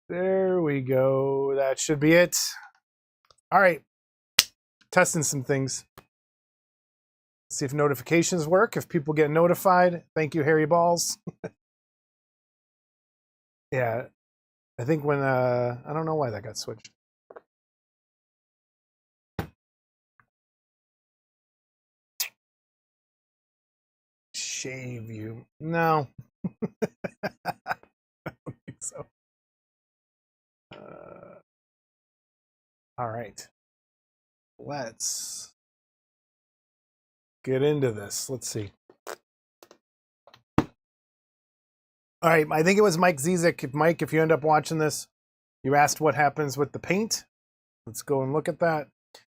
There we go. That should be it. All right. Testing some things. See if notifications work. If people get notified. Thank you, Harry Balls. Yeah. I think when, I don't know why that got switched. Shave you. No. I don't think so. All right. Let's get into this. Let's see. All right. I think it was Mike Zizek. Mike, if you end up watching this, you asked what happens with the paint. Let's go and look at that.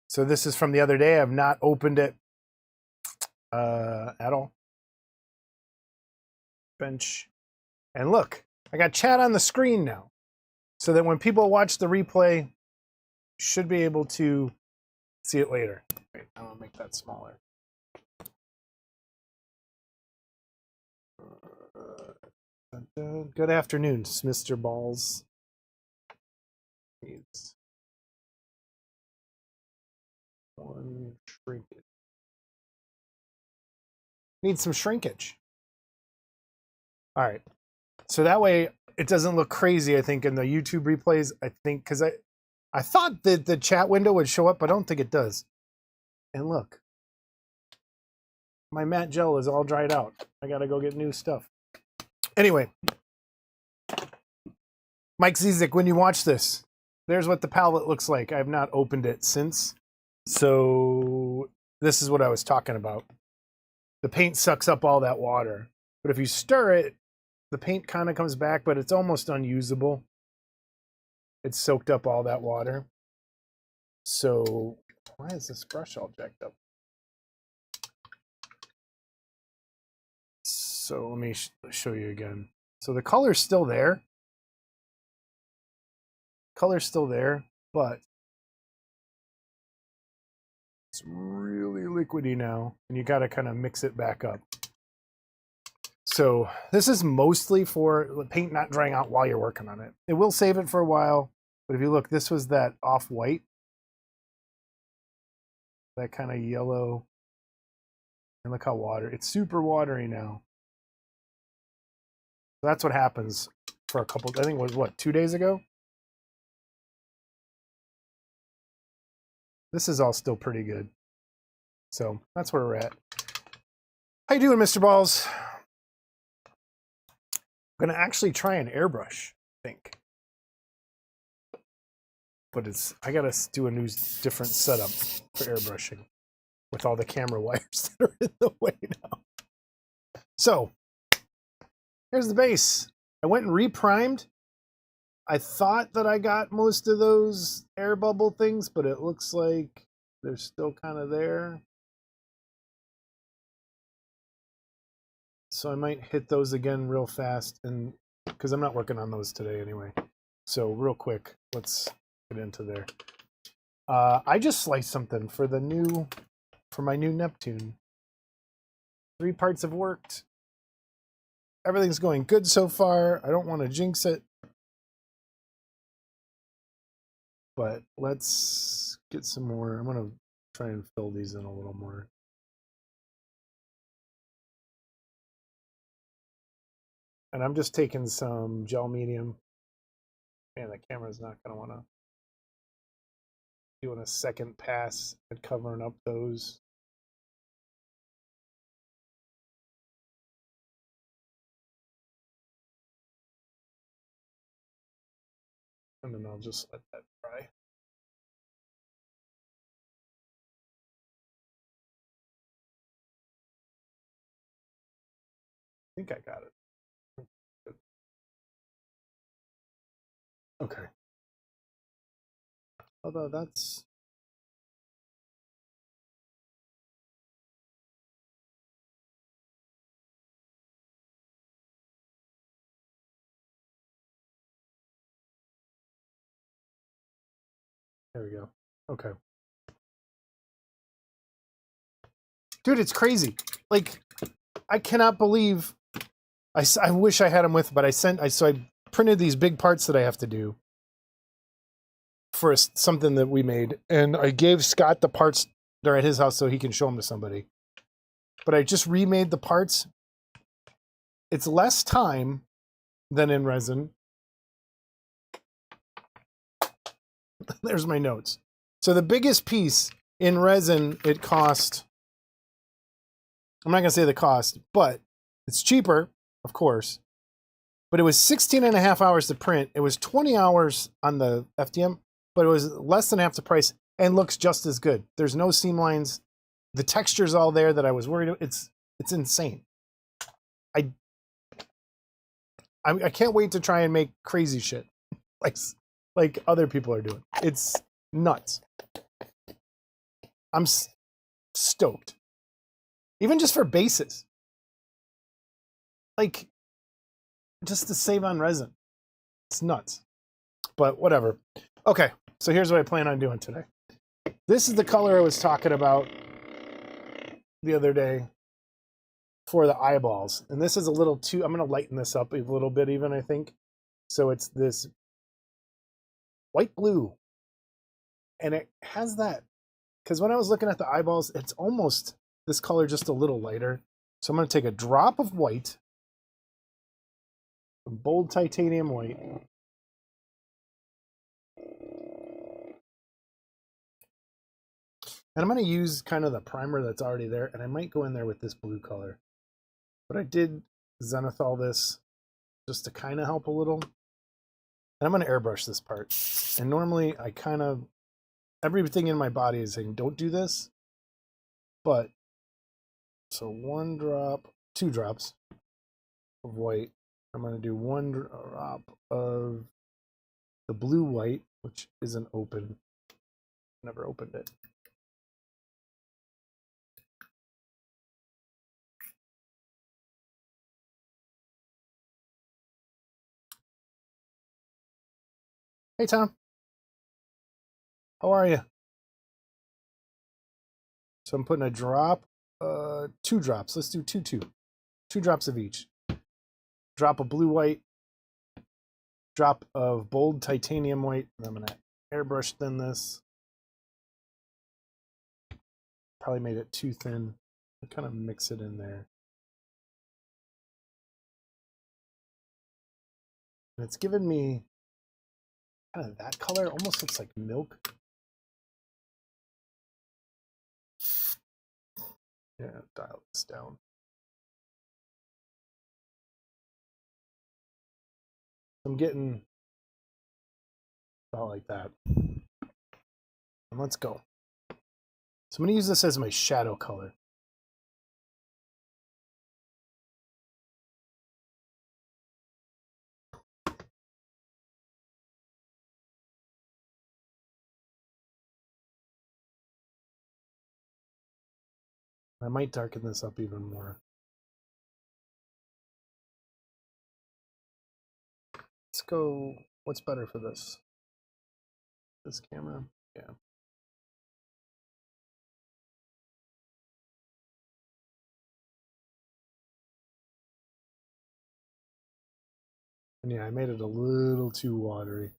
So this is from the other day. I've not opened it at all. Bench. And look, I got chat on the screen now. So that when people watch the replay, should be able to see it later. Wait, I'm gonna make that smaller. Good afternoon, Mr. Balls. Needs one shrinkage. Needs some shrinkage. All right. So that way it doesn't look crazy, I think, in the YouTube replays. I think because I thought that the chat window would show up, but I don't think it does. And look, my matte gel is all dried out. I gotta go get new stuff. Anyway, Mike Zizek, when you watch this, there's what the palette looks like. I have not opened it since. So this is what I was talking about. The paint sucks up all that water. But if you stir it, the paint kind of comes back, but it's almost unusable. It's soaked up all that water. So why is this brush all jacked up? So let me show you again. So the color's still there. Color's still there, but it's really liquidy now, and you got to kind of mix it back up. So this is mostly for paint not drying out while you're working on it. It will save it for a while, but if you look, this was that off-white, that kind of yellow, and look how it's super watery now. So that's what happens for a couple, I think it was what, 2 days ago? This is all still pretty good. So that's where we're at. How you doing, Mr. Balls? I'm gonna actually try an airbrush, I think. But I gotta do a new, different setup for airbrushing with all the camera wires that are in the way now. So, here's the base. I went and reprimed. I thought that I got most of those air bubble things, but it looks like they're still kind of there. So I might hit those again real fast, and because I'm not working on those today anyway. So real quick, let's get into there. I just sliced something for my new Neptune. 3 parts have worked. Everything's going good so far. I don't want to jinx it. But let's get some more. I'm going to try and fill these in a little more. And I'm just taking some gel medium. And the camera's not going to want to. Doing a second pass and covering up those. And then I'll just let that dry. I think I got it. Okay. Although that's... There we go. Okay. Dude, it's crazy. Like, I cannot believe... I wish I had them with, but so I printed these big parts that I have to do. for something that we made, and I gave Scott the parts. They're at his house so he can show them to somebody. But I just remade the parts. It's less time than in resin. There's my notes. So the biggest piece in resin, it cost, I'm not going to say the cost, but it's cheaper, of course. But it was 16 and a half hours to print. It was 20 hours on the FDM, but it was less than half the price and looks just as good. There's no seam lines. The texture's all there that I was worried about. It's insane. I can't wait to try and make crazy shit like other people are doing. It's nuts. I'm stoked. Even just for bases. Like, just to save on resin. It's nuts. But whatever. Okay, so here's what I plan on doing today. This is the color I was talking about the other day for the eyeballs. And this is a little too, I'm going to lighten this up a little bit even, I think. So it's this white blue. And it has that, because when I was looking at the eyeballs, it's almost this color just a little lighter. So I'm going to take a drop of white, bold titanium white. And I'm going to use kind of the primer that's already there, and I might go in there with this blue color. But I did zenithal this just to kind of help a little. And I'm going to airbrush this part. And normally I kind of, everything in my body is saying, don't do this. But, so 1 drop, 2 drops of white. I'm going to do 1 drop of the blue white, which isn't open. Never opened it. Hey, Tom. How are you? So I'm putting a drop, 2 drops. Let's do 2 drops of each. Drop of blue white, drop of bold titanium white, and I'm going to airbrush thin this. Probably made it too thin. I kind of mix it in there. And it's given me kind of that color. Almost looks like milk. Yeah, dial this down. I'm getting about like that. And let's go. So I'm going to use this as my shadow color. I might darken this up even more. Let's go, what's better for this? This camera? Yeah. And yeah, I made it a little too watery.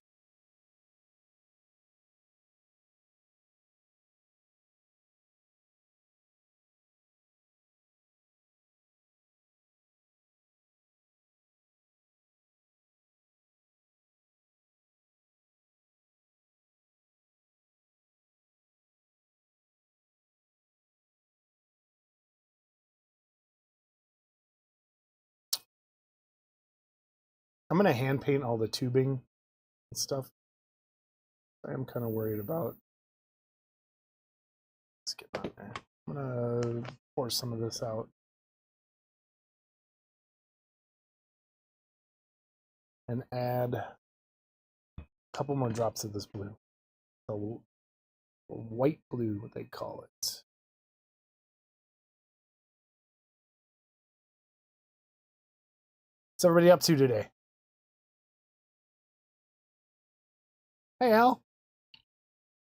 I'm going to hand paint all the tubing and stuff. I am kind of worried about. Let's get on there. I'm going to pour some of this out. And add a couple more drops of this blue. The white blue, what they call it. What's everybody up to today? Hey, Al.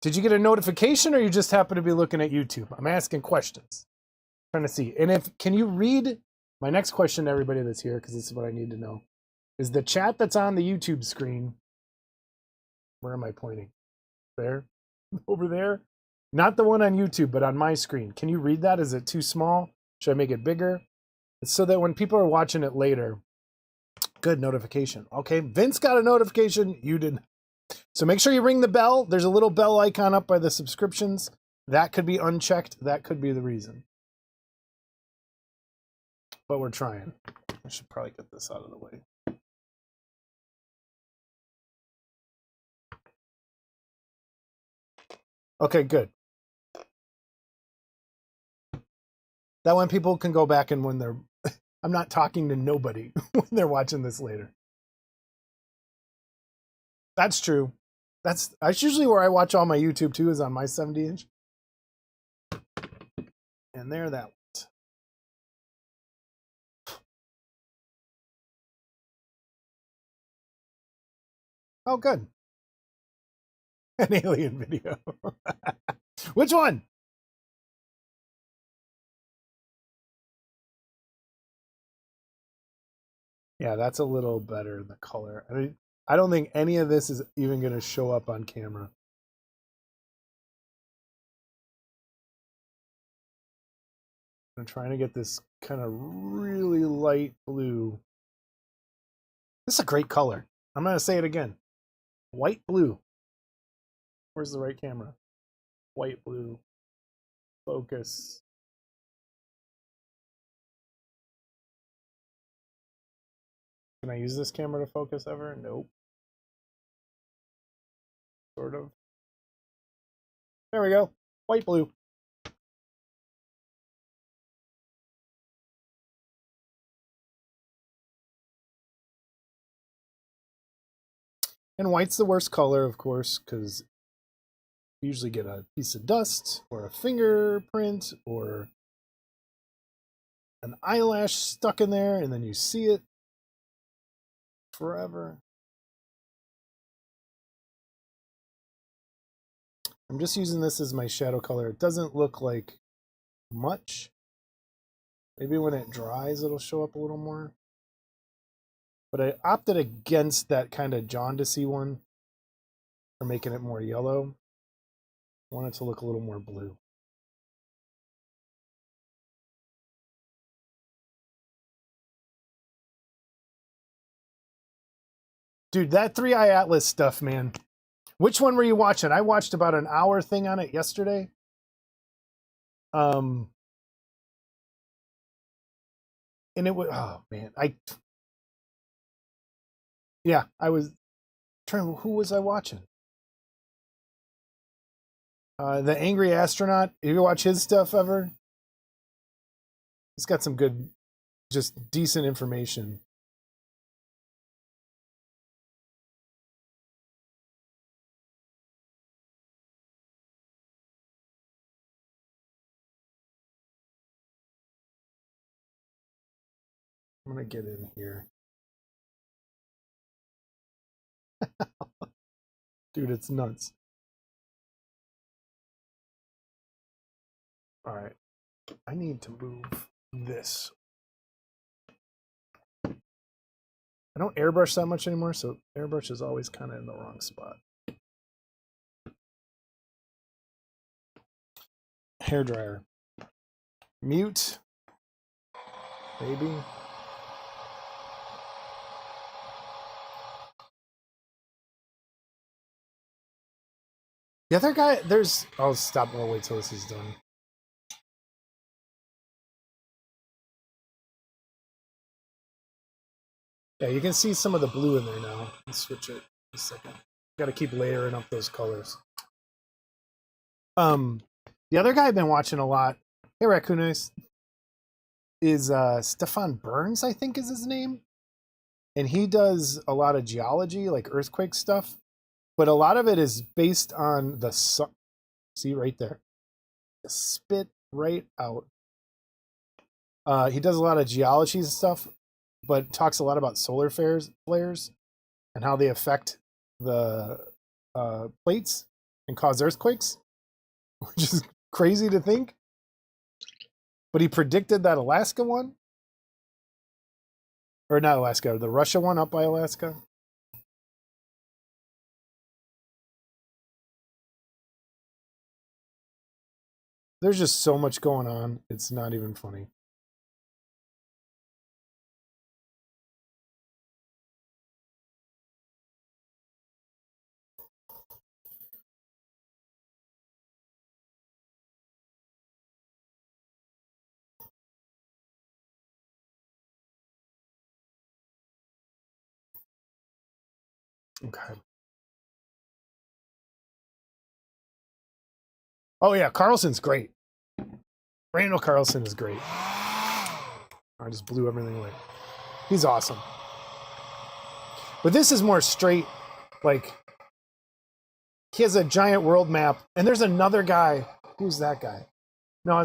Did you get a notification or you just happen to be looking at YouTube? I'm asking questions. Trying to see. And can you read my next question to everybody that's here, because this is what I need to know. Is the chat that's on the YouTube screen, where am I pointing? There, over there. Not the one on YouTube, but on my screen. Can you read that? Is it too small? Should I make it bigger? It's so that when people are watching it later, good notification. Okay, Vince got a notification. You didn't. So make sure you ring the bell. There's a little bell icon up by the subscriptions. That could be unchecked. That could be the reason. But we're trying. I should probably get this out of the way. Okay, good. That way people can go back and when they're... I'm not talking to nobody when they're watching this later. That's true. That's usually where I watch all my YouTube too, is on my 70-inch. And there that went. Oh, good. An alien video. Which one? Yeah, that's a little better in the color. I mean, I don't think any of this is even going to show up on camera. I'm trying to get this kind of really light blue. This is a great color. I'm going to say it again. White blue. Where's the right camera? White blue. Focus. Can I use this camera to focus ever? Nope. Sort of. There we go. White blue. And white's the worst color, of course, because you usually get a piece of dust or a fingerprint or an eyelash stuck in there, and then you see it forever. I'm just using this as my shadow color. It doesn't look like much. Maybe when it dries, it'll show up a little more. But I opted against that kind of jaundicey one for making it more yellow. I want it to look a little more blue. Dude, that 3i Atlas stuff, man. Which one were you watching? I watched about an hour thing on it yesterday. And it was, oh man, I was trying, who was I watching? The Angry Astronaut. Have you watch his stuff ever? He's got some good, just decent information. I'm gonna get in here. Dude, it's nuts. All right, I need to move this. I don't airbrush that much anymore, so airbrush is always kind of in the wrong spot. Hairdryer. Mute. Maybe. The other guy, there's... I'll stop. I'll wait till this is done. Yeah, you can see some of the blue in there now. Let's switch it a second. Got to keep layering up those colors. The other guy I've been watching a lot, hey Raccoonies, is Stefan Burns, I think is his name. And he does a lot of geology, like earthquake stuff. But a lot of it is based on the sun. See right there. Spit right out. He does a lot of geology stuff, but talks a lot about solar flares and how they affect the plates and cause earthquakes, which is crazy to think. But he predicted that Alaska one, or not Alaska, the Russia one up by Alaska. There's just so much going on. It's not even funny. Okay. Oh yeah, Carlson's great. Randall Carlson is great. I just blew everything away. He's awesome. But this is more straight, like, he has a giant world map, and there's another guy. Who's that guy? No,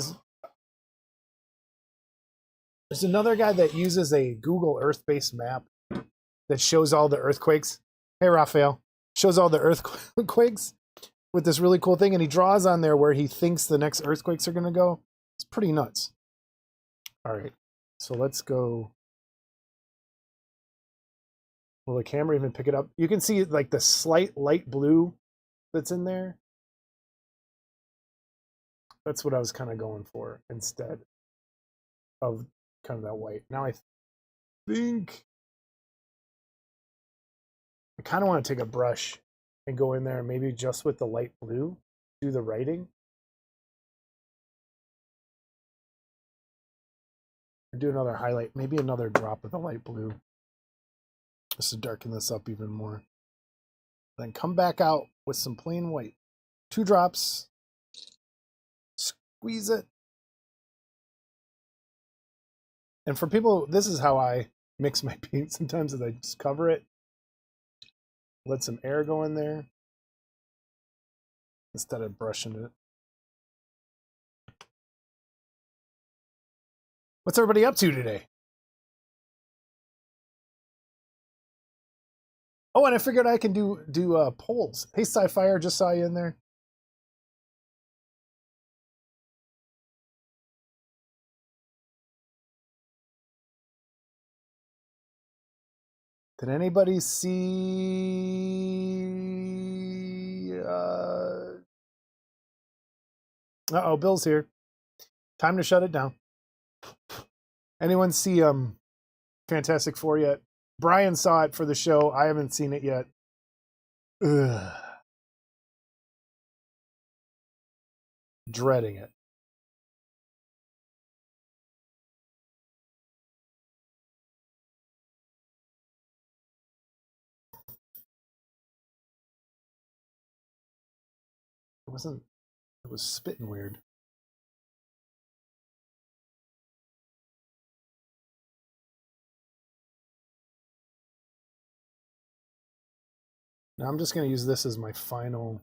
there's another guy that uses a Google Earth-based map that shows all the earthquakes. Hey, Raphael. Shows all the earthquakes with this really cool thing, and he draws on there where he thinks the next earthquakes are going to go. It's pretty nuts. All right, so let's go. Will the camera even pick it up? You can see like the slight light blue that's in there. That's what I was kind of going for instead of kind of that white. Now I think I kind of want to take a brush and go in there and maybe just with the light blue, do the writing. Or do another highlight, maybe another drop of the light blue. Just to darken this up even more. Then come back out with some plain white. 2 drops. Squeeze it. And for people, this is how I mix my paint sometimes, is I just cover it. Let some air go in there. Instead of brushing it. What's everybody up to today? Oh, and I figured I can do polls. Hey, Sci-Fire, just saw you in there. Did anybody see? Uh-oh, Bill's here. Time to shut it down. Anyone see Fantastic Four yet? Brian saw it for the show. I haven't seen it yet. Ugh. Dreading it. It wasn't. It was spitting weird. Now I'm just going to use this as my final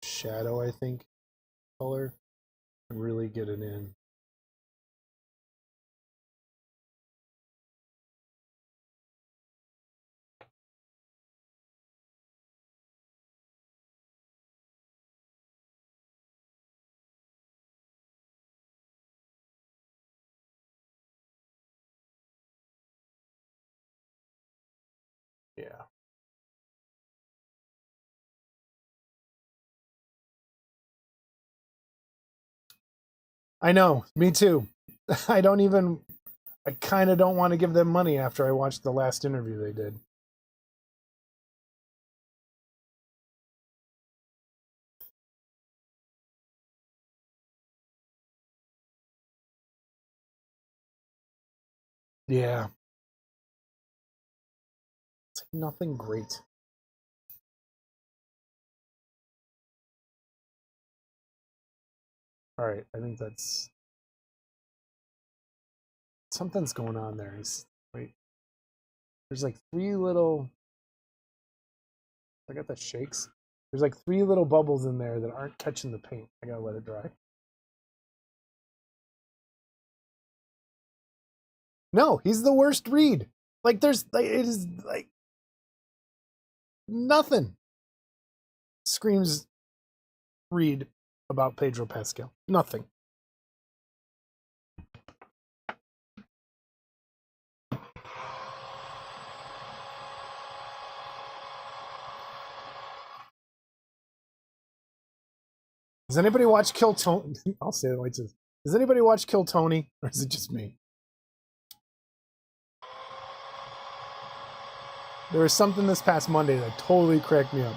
shadow, I think, color, and really get it in. Yeah. I know, me too. I kind of don't want to give them money after I watched the last interview they did. Yeah. It's like nothing great. All right, I think that's something's going on there. Wait, there's like 3 little. I got the shakes. There's like 3 little bubbles in there that aren't catching the paint. I gotta let it dry. No, he's the worst read. Like there's like it is like nothing screams read about Pedro Pascal. Nothing. Does anybody watch Kill Tony? I'll say it like this. Does anybody watch Kill Tony, or is it just me? There was something this past Monday that totally cracked me up.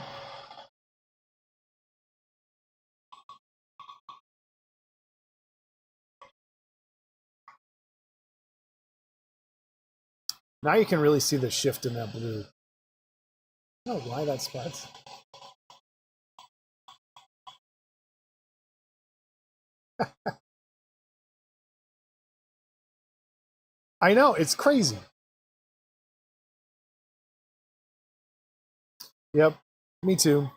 Now you can really see the shift in that blue. I don't know why that spot's. I know, it's crazy. Yep, me too.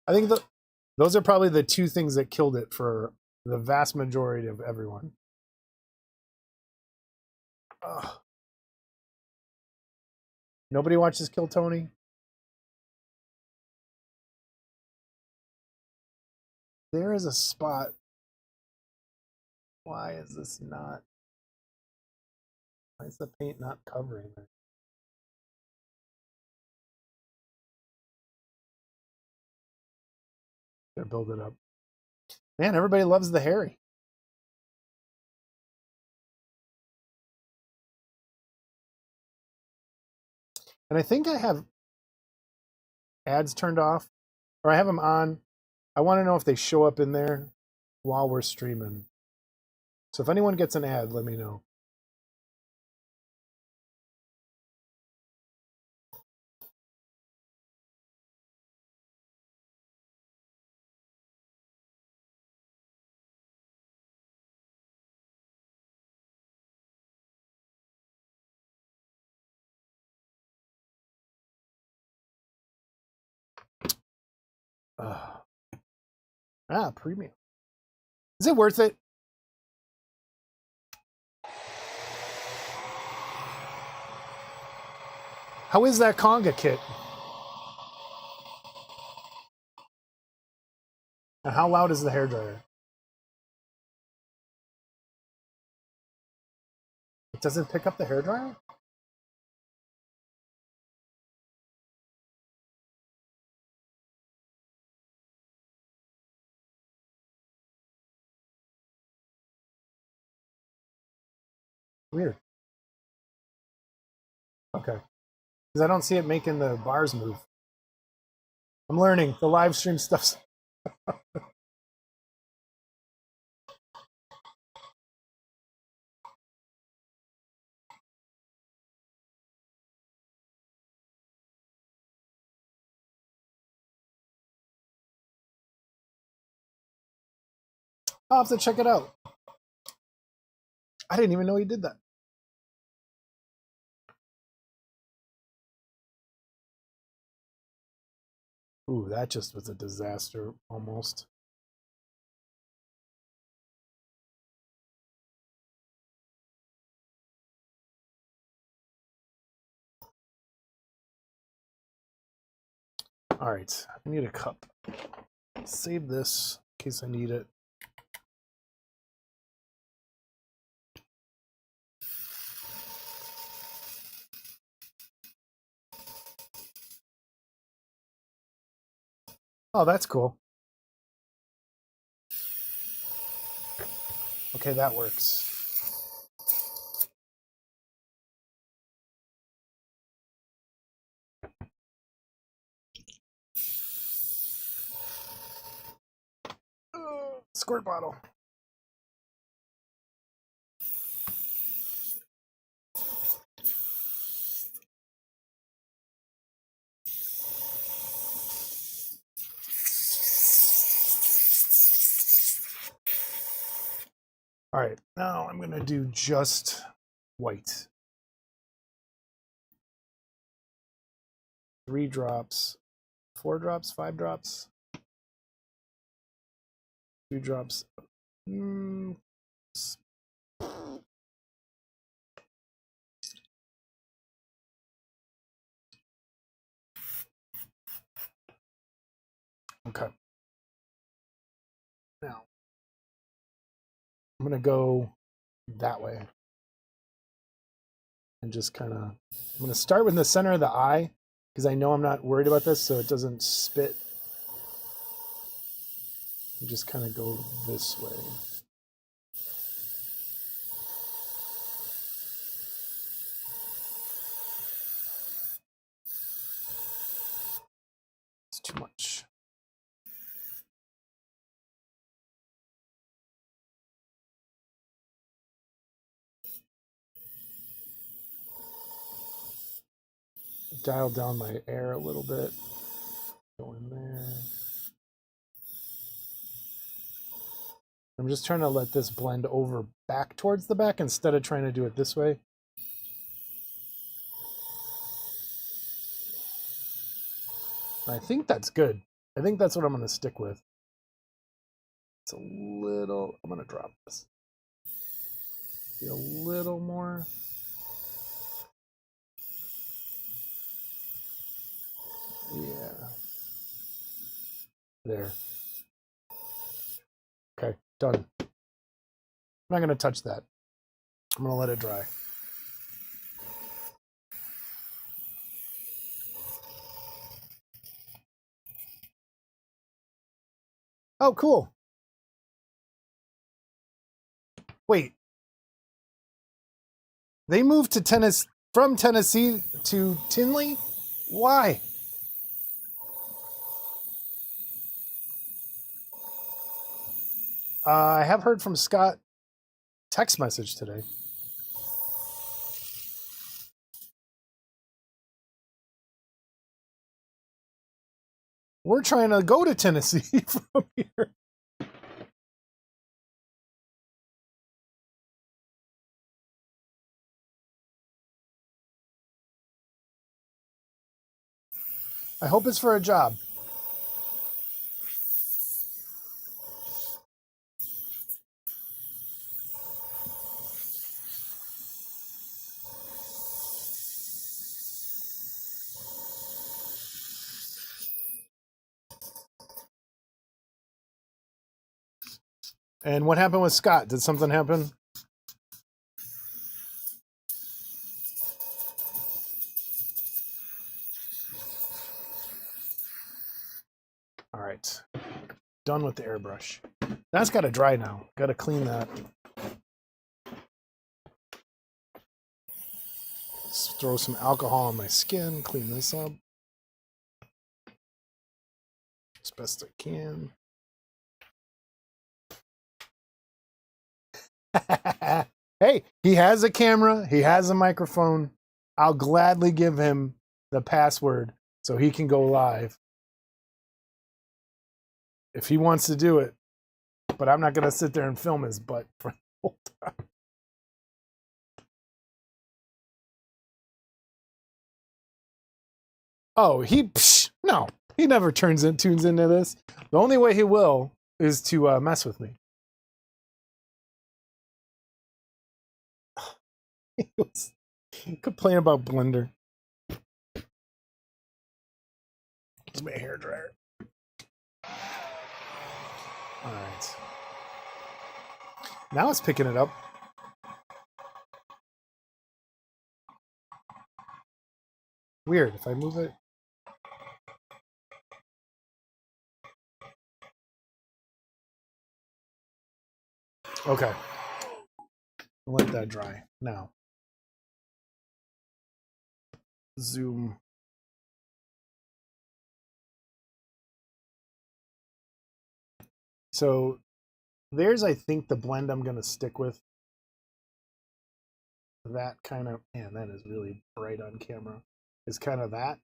I think those are probably the two things that killed it for the vast majority of everyone. Ugh. Nobody watches Kill Tony? There is a spot. Why is this not? Why is the paint not covering it? Gotta build it up. Man, everybody loves the Harry. And I think I have ads turned off, or I have them on. I want to know if they show up in there while we're streaming. So if anyone gets an ad, let me know. Premium. Is it worth it? How is that conga kit? And how loud is the hairdryer? It doesn't pick up the hairdryer? Weird. Okay. Because I don't see it making the bars move. I'm learning. The live stream stuff's... I'll have to check it out. I didn't even know he did that. Ooh, that just was a disaster, almost. All right, I need a cup. Save this in case I need it. Oh, that's cool. Okay, that works. Squirt bottle. All right, now I'm gonna do just white. 3 drops, 4 drops, 5 drops, 2 drops. Okay. Now I'm gonna go that way and just kind of. I'm gonna start with the center of the eye because I know I'm not worried about this, so it doesn't spit. You just kind of go this way. It's too much. Dial down my air a little bit. Go in there. I'm just trying to let this blend over back towards the back instead of trying to do it this way. I think that's good. I think that's what I'm going to stick with. It's a little, I'm going to drop this. Be a little more. Yeah. There. Okay, done. I'm not going to touch that. I'm going to let it dry. Oh, cool. Wait. They moved to Tennessee, from Tennessee to Tinley? Why? I have heard from Scott text message today. We're trying to go to Tennessee from here. I hope it's for a job. And what happened with Scott? Did something happen? All right. Done with the airbrush. That's got to dry now. Got to clean that. Let's throw some alcohol on my skin. Clean this up as best I can. Hey, he has a camera. He has a microphone. I'll gladly give him the password so he can go live if he wants to do it. But I'm not going to sit there and film his butt for the whole time. Oh, no, he never tunes into this. The only way he will is to mess with me. He was complaining about Blender. It's my hair dryer. All right. Now it's picking it up. Weird. If I move it. Okay. I'll let that dry. Now. Zoom. So there's, I think, the blend I'm going to stick with. That kind of, man, that is really bright on camera. Is kind of that.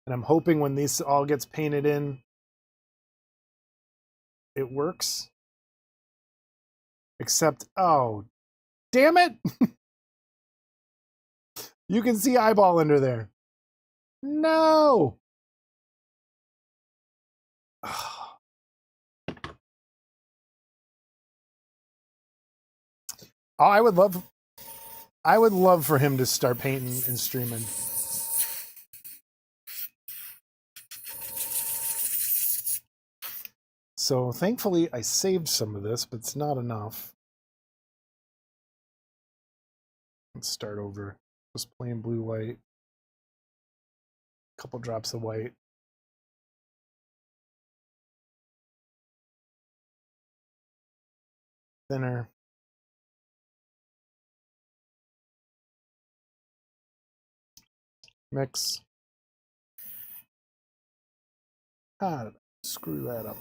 And I'm hoping when these all gets painted in, it works. Except, oh, damn it. You can see eyeball under there. No. Oh, I would love for him to start painting and streaming. So thankfully I saved some of this, but it's not enough. Let's start over. Just plain blue white. A couple drops of white. Thinner. Mix. Ah, screw that up.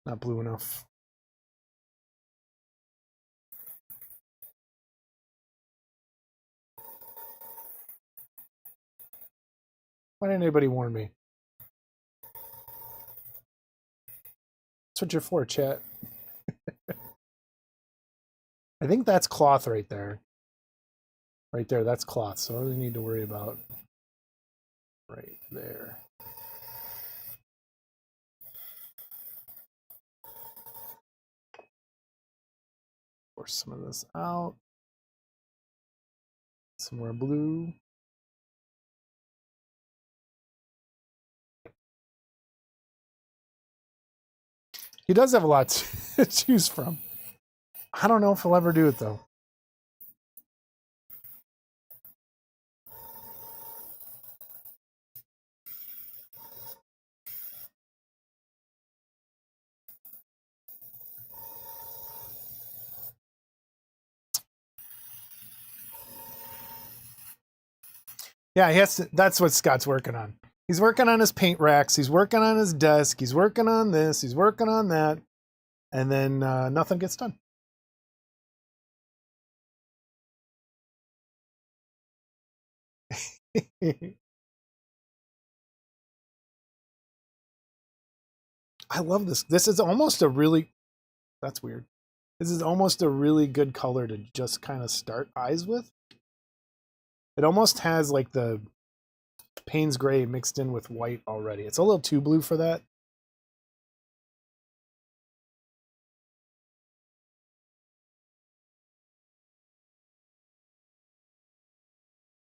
Not blue enough. Why didn't anybody warn me? That's what you're for, chat. I think that's cloth right there. Right there, that's cloth. So what do we need to worry about? Right there. Pour some of this out. Some more blue. He does have a lot to choose from. I don't know if he'll ever do it, though. Yeah, he has to. That's what Scott's working on. He's working on his paint racks. He's working on his desk. He's working on this. He's working on that. And then nothing gets done. I love this. This is almost a really, that's weird. This is almost a really good color to just kind of start eyes with. It almost has like the Payne's gray mixed in with white already. It's a little too blue for that.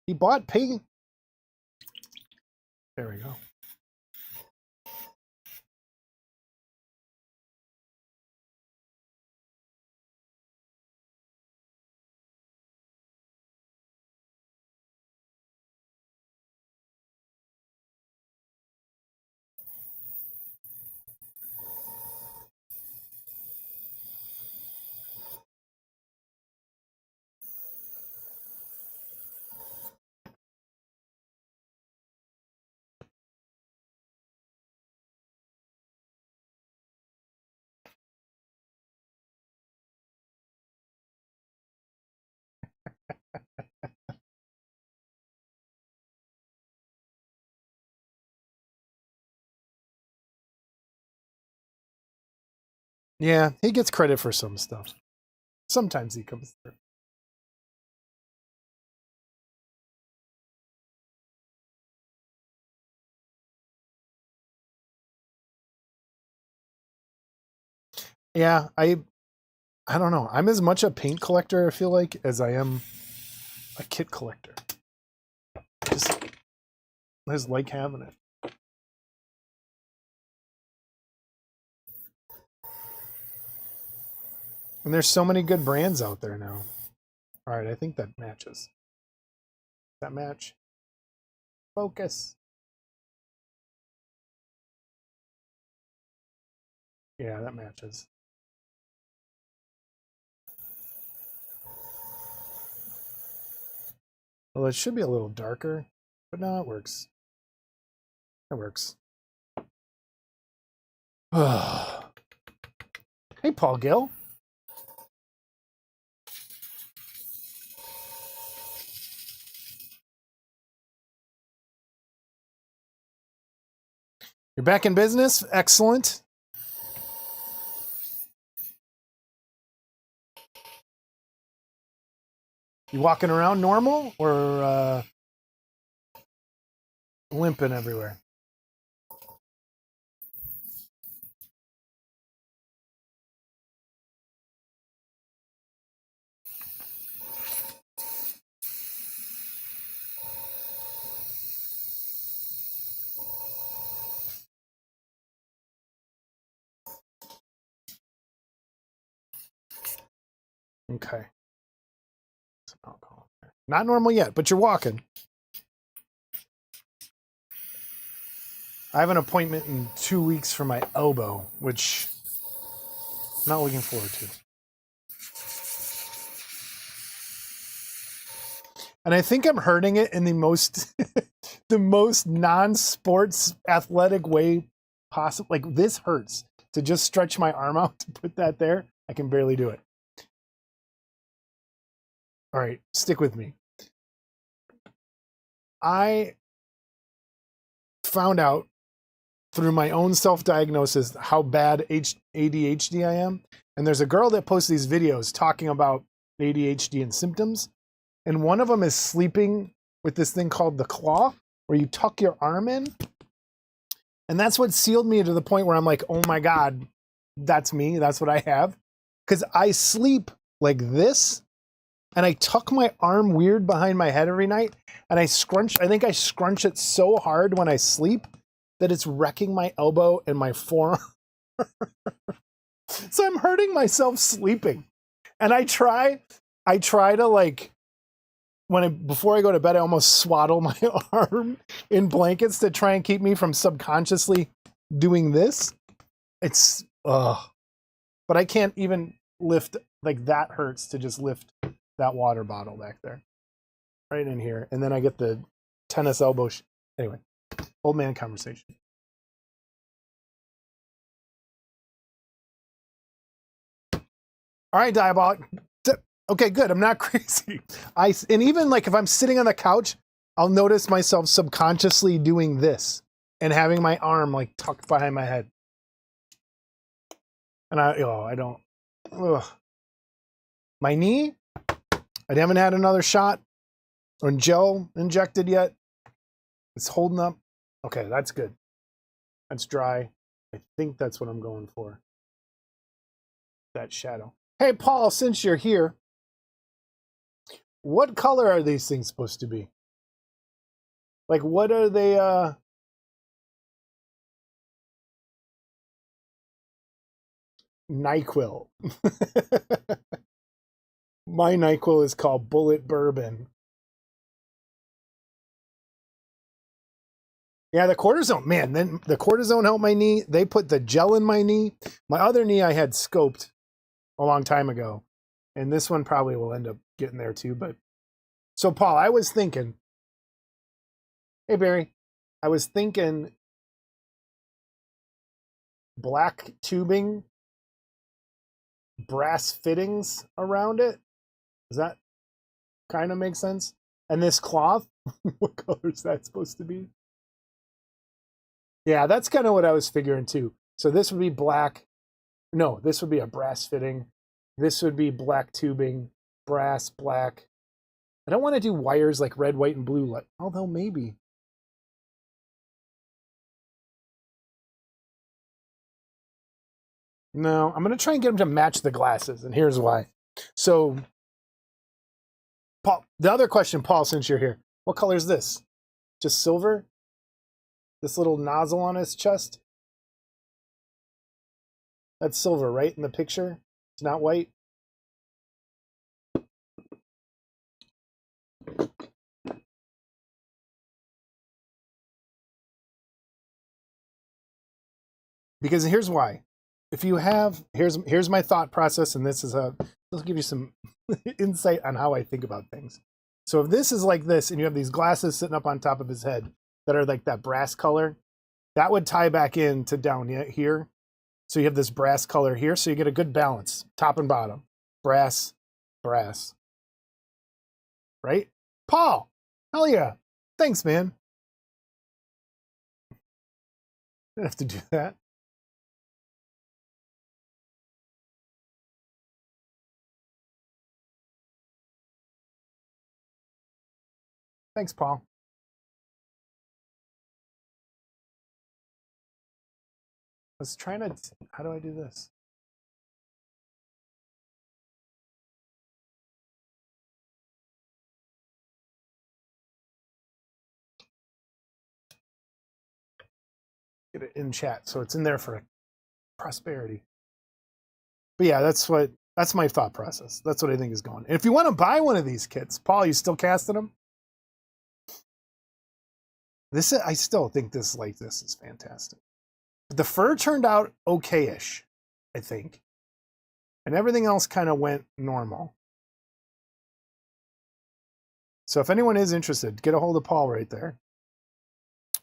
He bought Payne. There we go. Yeah, he gets credit for some stuff. Sometimes he comes through. Yeah, I don't know. I'm as much a paint collector, I feel like, as I am a kit collector. I just like having it. And there's so many good brands out there now. All right, I think that matches. That match. Focus. Yeah, that matches. Well, it should be a little darker, but no, it works. It works. Hey, Paul Gill. You're back in business? Excellent. You walking around normal or limping everywhere? Okay. Not normal yet, but you're walking. I have an appointment in 2 weeks for my elbow, which I'm not looking forward to. And I think I'm hurting it in the most the most non-sports athletic way possible. Like, this hurts. To just stretch my arm out to put that there, I can barely do it. All right, stick with me. I found out through my own self-diagnosis how bad ADHD I am. And there's a girl that posts these videos talking about ADHD and symptoms. And one of them is sleeping with this thing called the claw, where you tuck your arm in. And that's what sealed me to the point where I'm like, oh my God, that's me. That's what I have. Because I sleep like this, and I tuck my arm weird behind my head every night. And I think I scrunch it so hard when I sleep that it's wrecking my elbow and my forearm. So I'm hurting myself sleeping. And I try to, like, before I go to bed, I almost swaddle my arm in blankets to try and keep me from subconsciously doing this. It's, but I can't even lift, like, that hurts to just lift that water bottle back there. Right in here. And then I get the tennis elbow. Anyway, old man conversation. All right, Diabolic. Okay, good. I'm not crazy. And even, like, if I'm sitting on the couch, I'll notice myself subconsciously doing this and having my arm, like, tucked behind my head. And I don't. Ugh. My knee, I haven't had another shot or gel injected yet. It's holding up. Okay, that's good. That's dry. I think that's what I'm going for. That shadow. Hey, Paul, since you're here, what color are these things supposed to be? Like, what are they, NyQuil. My NyQuil is called Bullet Bourbon. Yeah, the cortisone, man, then the cortisone helped my knee. They put the gel in my knee. My other knee I had scoped a long time ago. And this one probably will end up getting there too. But so, Paul, I was thinking, hey, Barry, I was thinking black tubing, brass fittings around it. Does that kind of make sense? And this cloth, what color is that supposed to be? Yeah, that's kind of what I was figuring too. So this would be black. No, this would be a brass fitting. This would be black tubing, brass, black. I don't want to do wires like red, white, and blue, although maybe. No, I'm going to try and get them to match the glasses, and here's why. So, Paul, the other question, Paul, since you're here, what color is this? Just silver? This little nozzle on his chest? That's silver, right, in the picture? It's not white? Because here's why. If you have, here's my thought process, and this will give you some insight on how I think about things. So if this is like this, and you have these glasses sitting up on top of his head that are like that brass color, that would tie back into down here. So you have this brass color here, so you get a good balance, top and bottom. Brass, brass. Right? Paul, hell yeah. Thanks, man. I didn't have to do that. Thanks, Paul. I was trying to, how do I do this? Get it in chat, so it's in there for prosperity. But yeah, that's what That's my thought process. That's what I think is going. And if you want to buy one of these kits, Paul, you still casting them? I still think this is fantastic. The fur turned out okay-ish, I think. And everything else kind of went normal. So if anyone is interested, get a hold of Paul right there.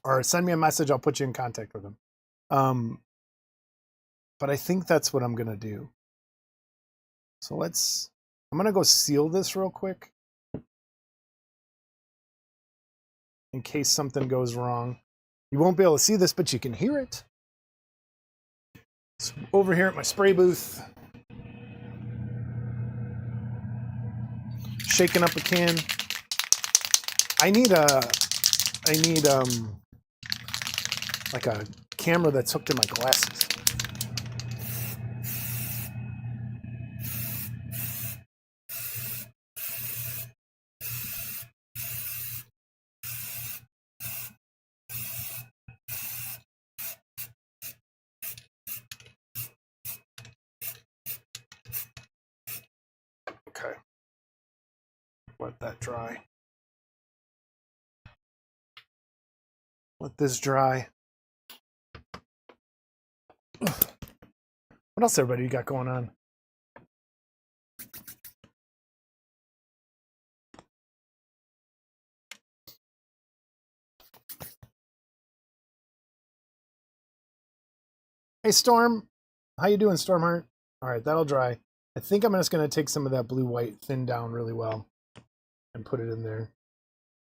Or send me a message. I'll put you in contact with him. But I think that's what I'm going to do. So I'm going to go seal this real quick. In case something goes wrong. You won't be able to see this, but you can hear it. So over here at my spray booth. Shaking up a can. I need like a camera that's hooked in my glasses. Okay. Let that dry. Let this dry. What else, everybody, you got going on? Hey, Storm. How you doing, Stormheart? All right, that'll dry. I think I'm just going to take some of that blue-white, thin down really well, and put it in there.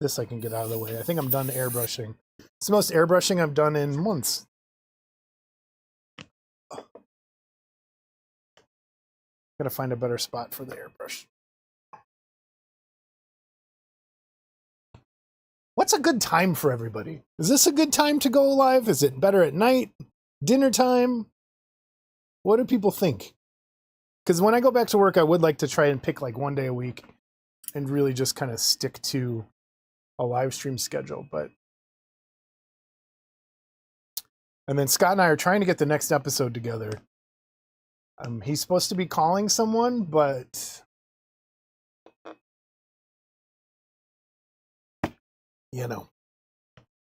This I can get out of the way. I think I'm done airbrushing. It's the most airbrushing I've done in months. Gotta find a better spot for the airbrush. What's a good time for everybody? Is this a good time to go live? Is it better at night? Dinner time? What do people think? Because when I go back to work, I would like to try and pick like one day a week and really just kind of stick to a live stream schedule. And then Scott and I are trying to get the next episode together. He's supposed to be calling someone, but you know,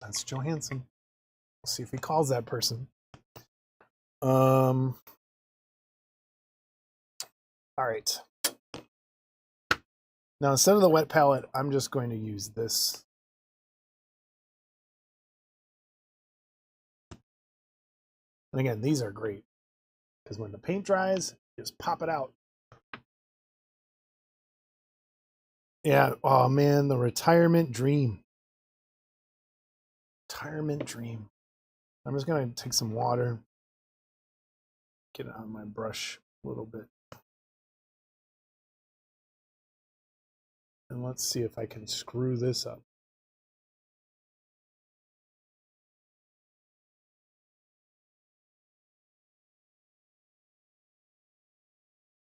that's Johansson. We'll see if he calls that person. All right. Now, instead of the wet palette, I'm just going to use this. And again, these are great because when the paint dries, just pop it out. Yeah. Oh man, the retirement dream. Retirement dream. I'm just going to take some water, get it on my brush a little bit. And let's see if I can screw this up.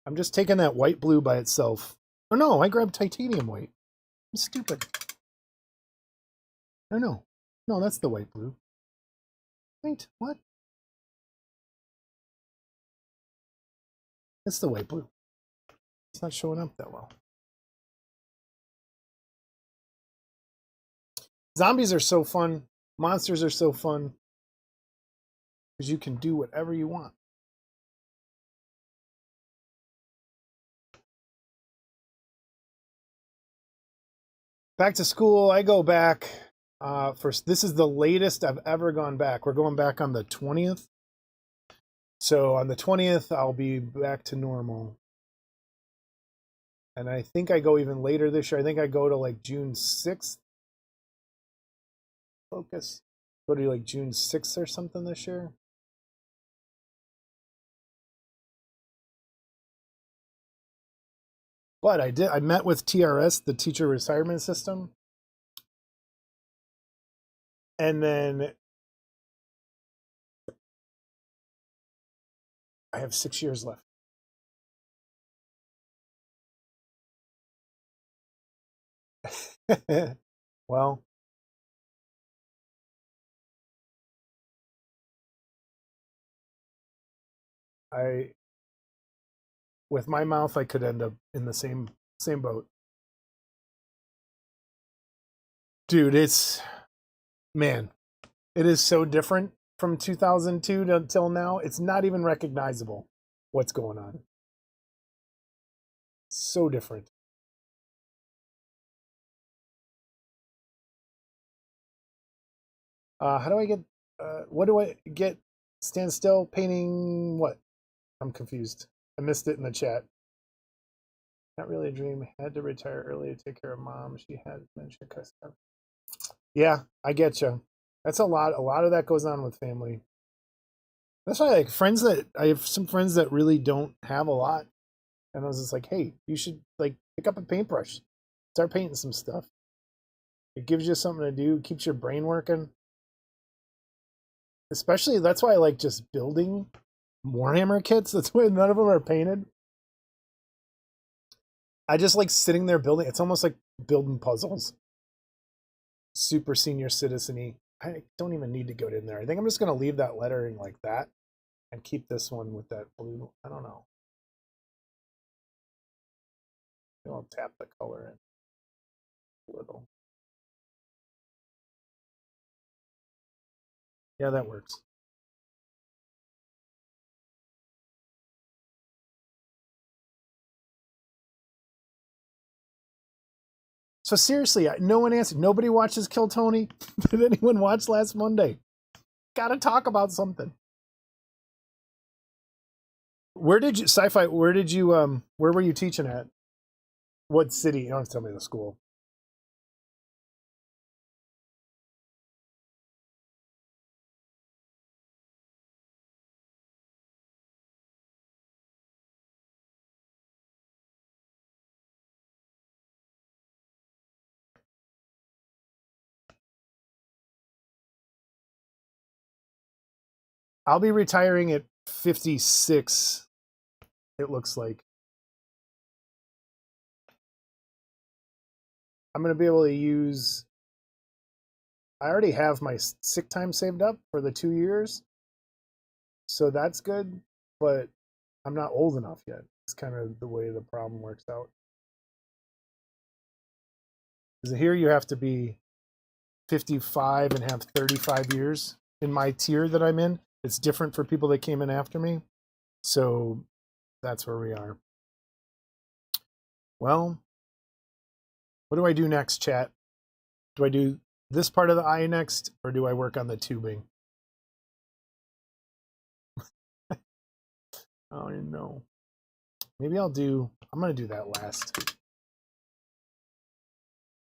I'm just taking that white blue by itself. Oh no, I grabbed titanium white. I'm stupid. Oh no. No, that's the white blue. Wait, what? It's the white blue. It's not showing up that well. Zombies are so fun. Monsters are so fun. Because you can do whatever you want. Back to school, I go back. This is the latest I've ever gone back. We're going back on the 20th. So on the 20th, I'll be back to normal. And I think I go even later this year. I think I go to like June 6th. Focus. Go to like June 6th or something this year. But I met with TRS, the teacher retirement system. And then I have 6 years left. Well, with my mouth, I could end up in the same boat. Dude, man, it is so different from 2002 until now. It's not even recognizable what's going on. So different. How do I get, what do I get? Stand still, painting what? I'm confused. I missed it in the chat. Not really a dream. Had to retire early to take care of mom. She had dementia. Yeah, I get you. That's a lot. A lot of that goes on with family. That's why, like, I have some friends that really don't have a lot. And I was just like, hey, you should, like, pick up a paintbrush. Start painting some stuff. It gives you something to do. Keeps your brain working. Especially, that's why I like just building Warhammer kits. That's why none of them are painted. I just like sitting there building. It's almost like building puzzles. Super senior citizen-y. I don't even need to go in there. I think I'm just going to leave that lettering like that and keep this one with that blue. I don't know. I'll tap the color in a little. Yeah, that works. So seriously, no one answered. Nobody watches Kill Tony. Did anyone watch last Monday? Gotta talk about something. Where did you, Sci-Fi, where did you, where were you teaching at? What city? You don't have to tell me the school. I'll be retiring at 56, it looks like. I'm going to be able to use, I already have my sick time saved up for the 2 years. So that's good, but I'm not old enough yet. It's kind of the way the problem works out. Because here you have to be 55 and have 35 years in my tier that I'm in. It's different for people that came in after me. So that's where we are. Well, what do I do next, chat? Do I do this part of the eye next, or do I work on the tubing? I don't even know. Maybe I'm going to do that last.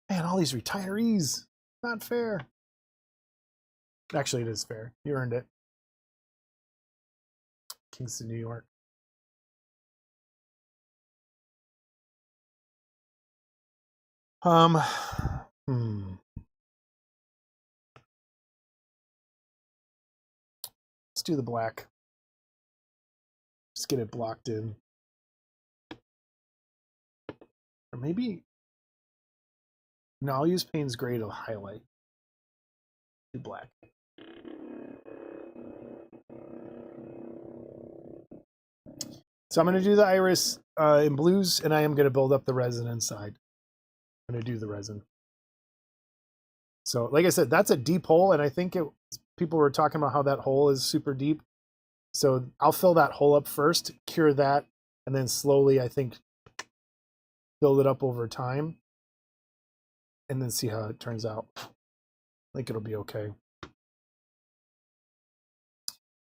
Man, all these retirees. Not fair. Actually, it is fair. You earned it. Kingston, New York. Let's do the black. Just get it blocked in. Or maybe, no, I'll use Payne's Gray to highlight. Do black. So I'm going to do the iris in blues, and I am going to build up the resin inside. I'm going to do the resin. So like I said, that's a deep hole, and I think people were talking about how that hole is super deep. So I'll fill that hole up first, cure that, and then slowly, I think, build it up over time, and then see how it turns out. I think it'll be okay.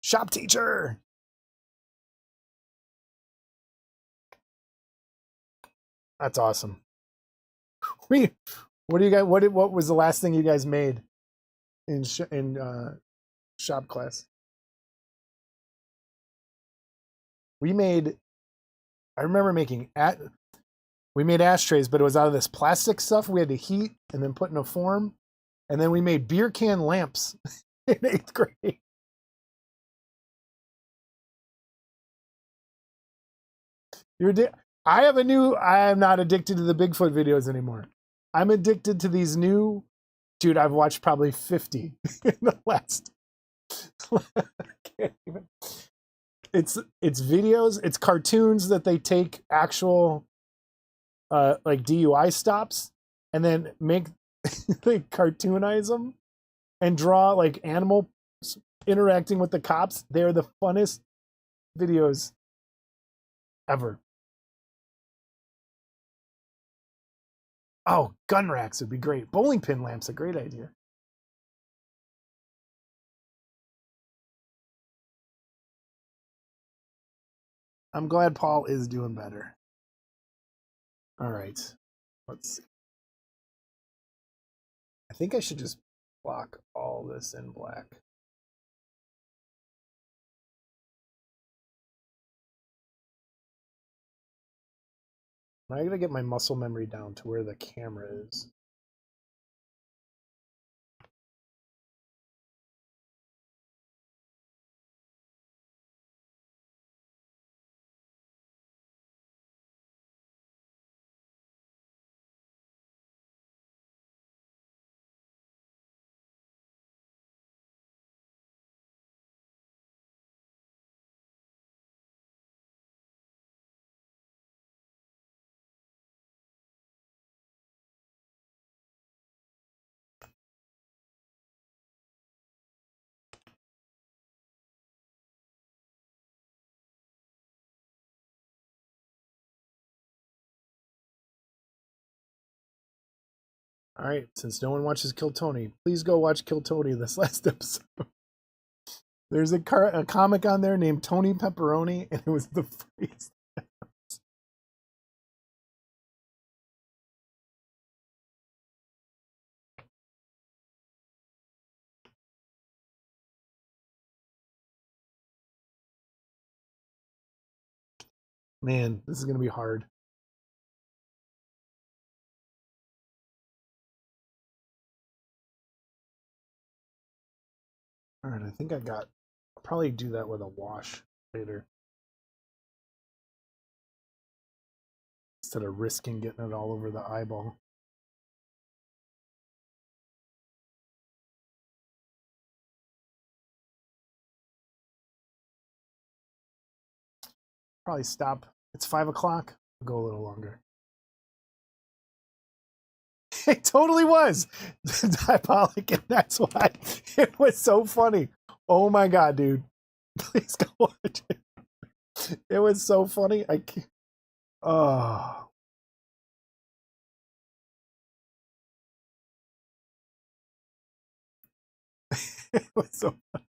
Shop teacher! That's awesome. What do you guys? What was the last thing you guys made in shop class? We made. I remember making we made ashtrays, but it was out of this plastic stuff we had to heat and then put in a form, and then we made beer can lamps in 8th grade. I am not addicted to the Bigfoot videos anymore. I'm addicted to these new, dude, I've watched probably 50 in the last. Can't even. it's videos, it's cartoons that they take actual like DUI stops and then make they cartoonize them and draw like animals interacting with the cops. They're the funnest videos ever. Oh, gun racks would be great. Bowling pin lamps, a great idea. I'm glad Paul is doing better. All right, let's see. I think I should just block all this in black. I gotta get my muscle memory down to where the camera is. All right, since no one watches Kill Tony, please go watch Kill Tony this last episode. There's a comic on there named Tony Pepperoni, and it was the phrase. Man, this is going to be hard. All right, I think I'll probably do that with a wash later. Instead of risking getting it all over the eyeball. Probably stop. It's 5 o'clock. I'll go a little longer. It totally was diabolic, and that's why it was so funny. Oh my god, dude! Please go watch it. It was so funny. I can't. Oh, it was so funny.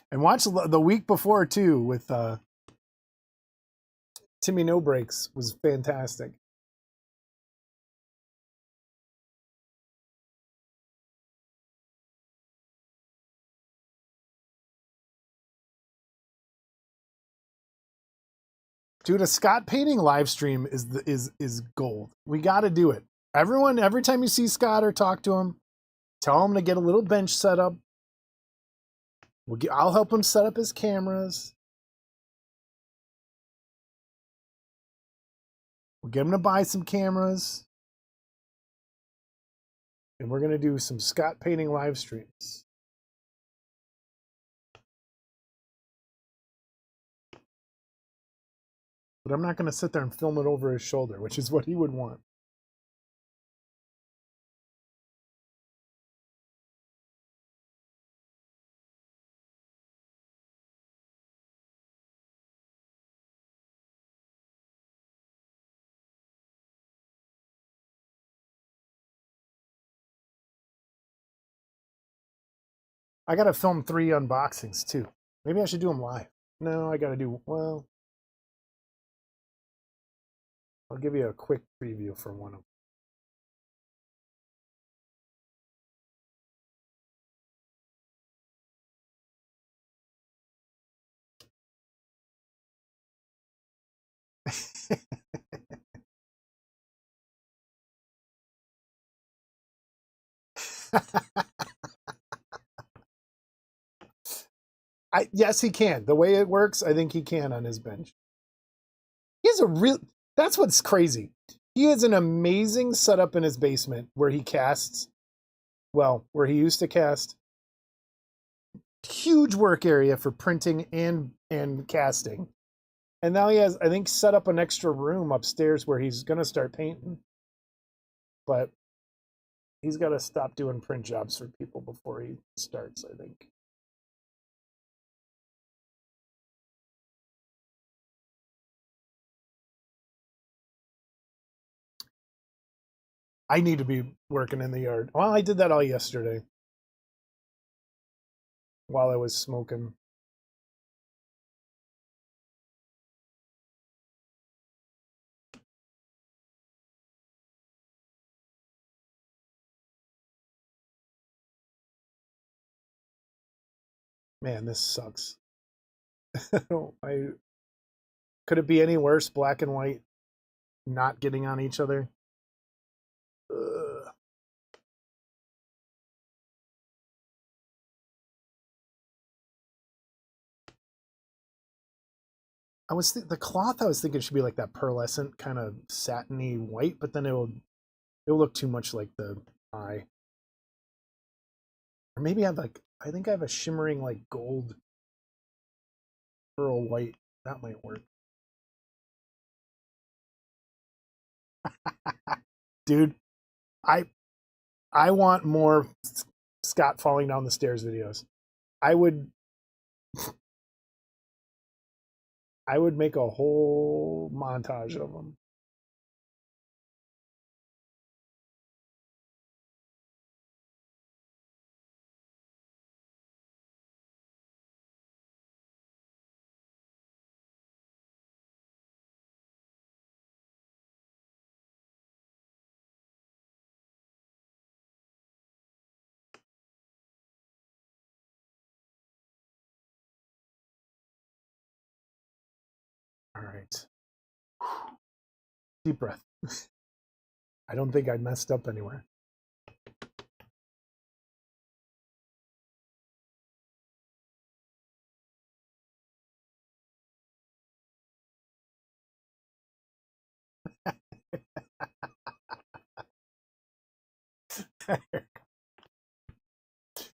And watch the week before too with Timmy No Breaks was fantastic. Dude, a Scott painting live stream is gold. We got to do it. Everyone, every time you see Scott or talk to him, tell him to get a little bench set up. I'll help him set up his cameras. We'll get him to buy some cameras. And we're going to do some Scott painting live streams. But I'm not going to sit there and film it over his shoulder, which is what he would want. I got to film 3 unboxings too. Maybe I should do them live. No, I got to do, well, I'll give you a quick preview for one of them. Yes, he can. The way it works, I think he can on his bench. He's a real. That's what's crazy. He has an amazing setup in his basement where he casts, well, where he used to cast. Huge work area for printing and casting. And now he has, I think, set up an extra room upstairs where he's going to start painting. But he's got to stop doing print jobs for people before he starts, I think. I need to be working in the yard. Well, I did that all yesterday while I was smoking. Man, this sucks. I could it be any worse? Black and white not getting on each other. Ugh. The cloth. I was thinking should be like that pearlescent kind of satiny white, but then it'll look too much like the eye. Or maybe I think I have a shimmering like gold pearl white. That might work. Dude, I I want more Scott falling down the stairs videos. I would make a whole montage of them. All right. Deep breath. I don't think I messed up anywhere.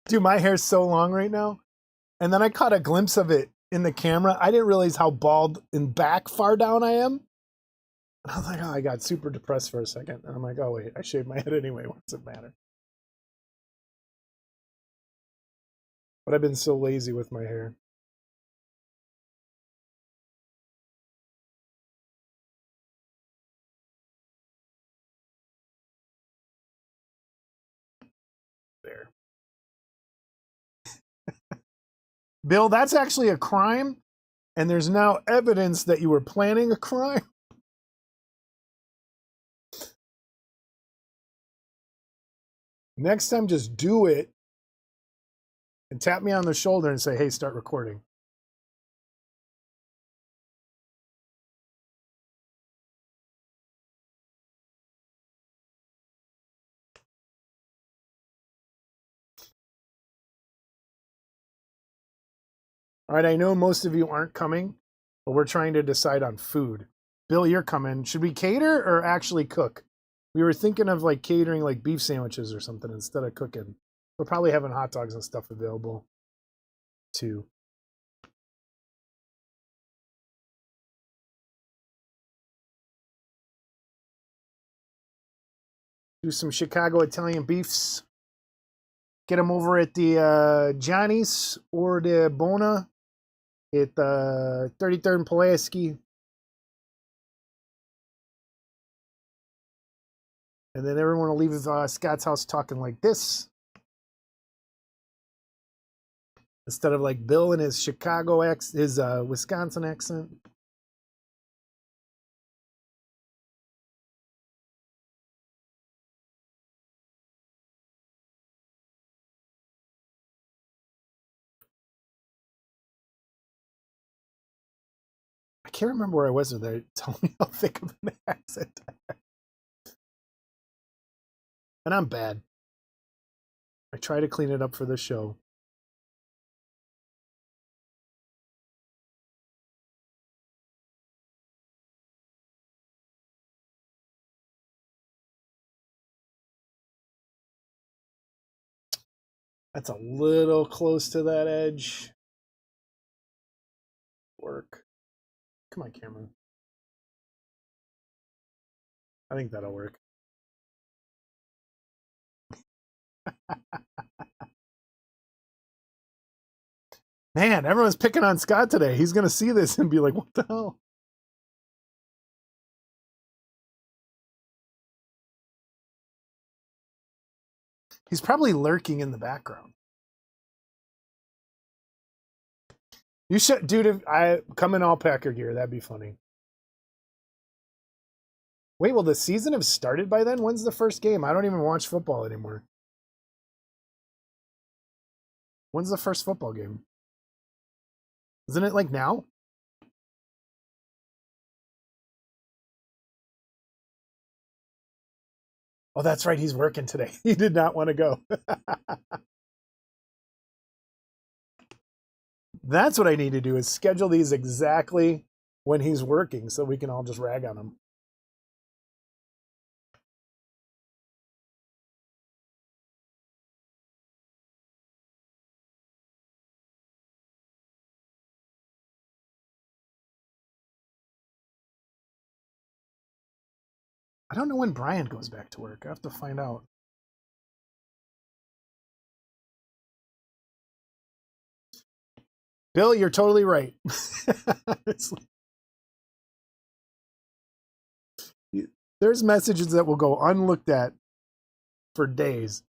Dude, my hair's so long right now. And then I caught a glimpse of it in the camera. I didn't realize how bald and back far down I am. And I was like, oh, I got super depressed for a second. And I'm like, oh, wait, I shaved my head anyway. What's it matter? But I've been so lazy with my hair. There. Bill, that's actually a crime. And there's now evidence that you were planning a crime. Next time, just do it and tap me on the shoulder and say, hey, start recording. All right, I know most of you aren't coming, but we're trying to decide on food. Bill, you're coming. Should we cater or actually cook? We were thinking of like catering like beef sandwiches or something instead of cooking. We're probably having hot dogs and stuff available too. Do some Chicago Italian beefs. Get them over at the Johnny's or the Bona at 33rd and Pulaski. And then everyone will leave Scott's house talking like this. Instead of like Bill and his Chicago his Wisconsin accent. I can't remember where I was with there. Tell me how thick of an accent. And I'm bad. I try to clean it up for the show. That's a little close to that edge. Work. Come on, Cameron. I think that'll work. Man, everyone's picking on Scott today. He's going to see this and be like, what the hell? He's probably lurking in the background. You should, dude, if I come in all Packer gear, that'd be funny. Wait, will the season have started by then? When's the first game? I don't even watch football anymore. When's the first football game? Isn't it like now? Oh, that's right. He's working today. He did not want to go. That's what I need to do is schedule these exactly when he's working so we can all just rag on him. I don't know when Brian goes back to work. I have to find out. Bill, you're totally right. There's messages that will go unlooked at for days.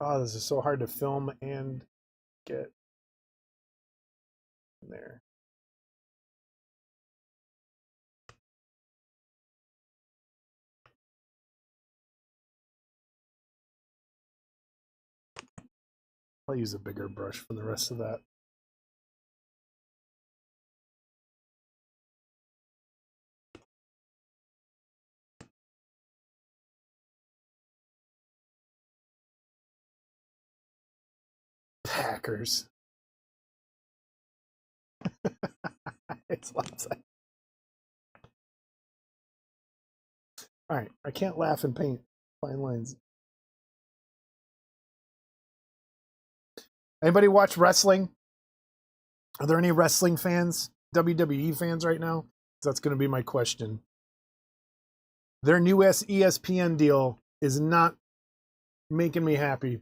Oh, this is so hard to film and get in there. I'll use a bigger brush for the rest of that. Packers. It's lopsided. All right, I can't laugh and paint fine lines. Anybody watch wrestling? Are there any wrestling fans, WWE fans right now? That's going to be my question. Their new ESPN deal is not making me happy.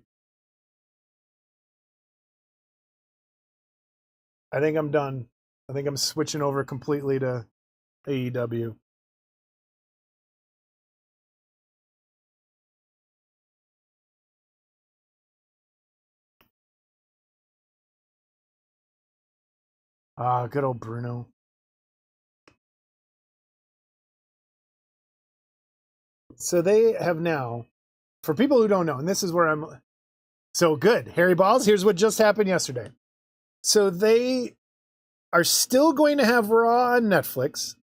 I think I'm done. I think I'm switching over completely to AEW. Ah, good old Bruno. So they have now, for people who don't know, and this is where I'm. So good. Harry Balls, here's what just happened yesterday. So they are still going to have Raw on Netflix.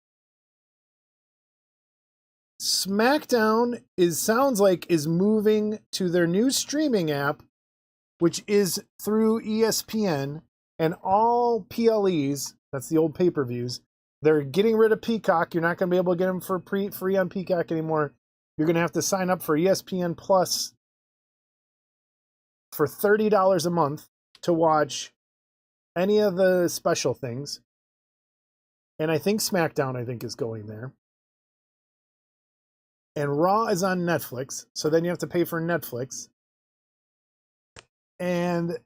SmackDown sounds like is moving to their new streaming app, which is through ESPN, and all PLEs, that's the old pay-per-views, they're getting rid of Peacock. You're not going to be able to get them for free on Peacock anymore. You're going to have to sign up for ESPN Plus for $30 a month to watch any of the special things. And I think SmackDown, is going there. And Raw is on Netflix, so then you have to pay for Netflix. And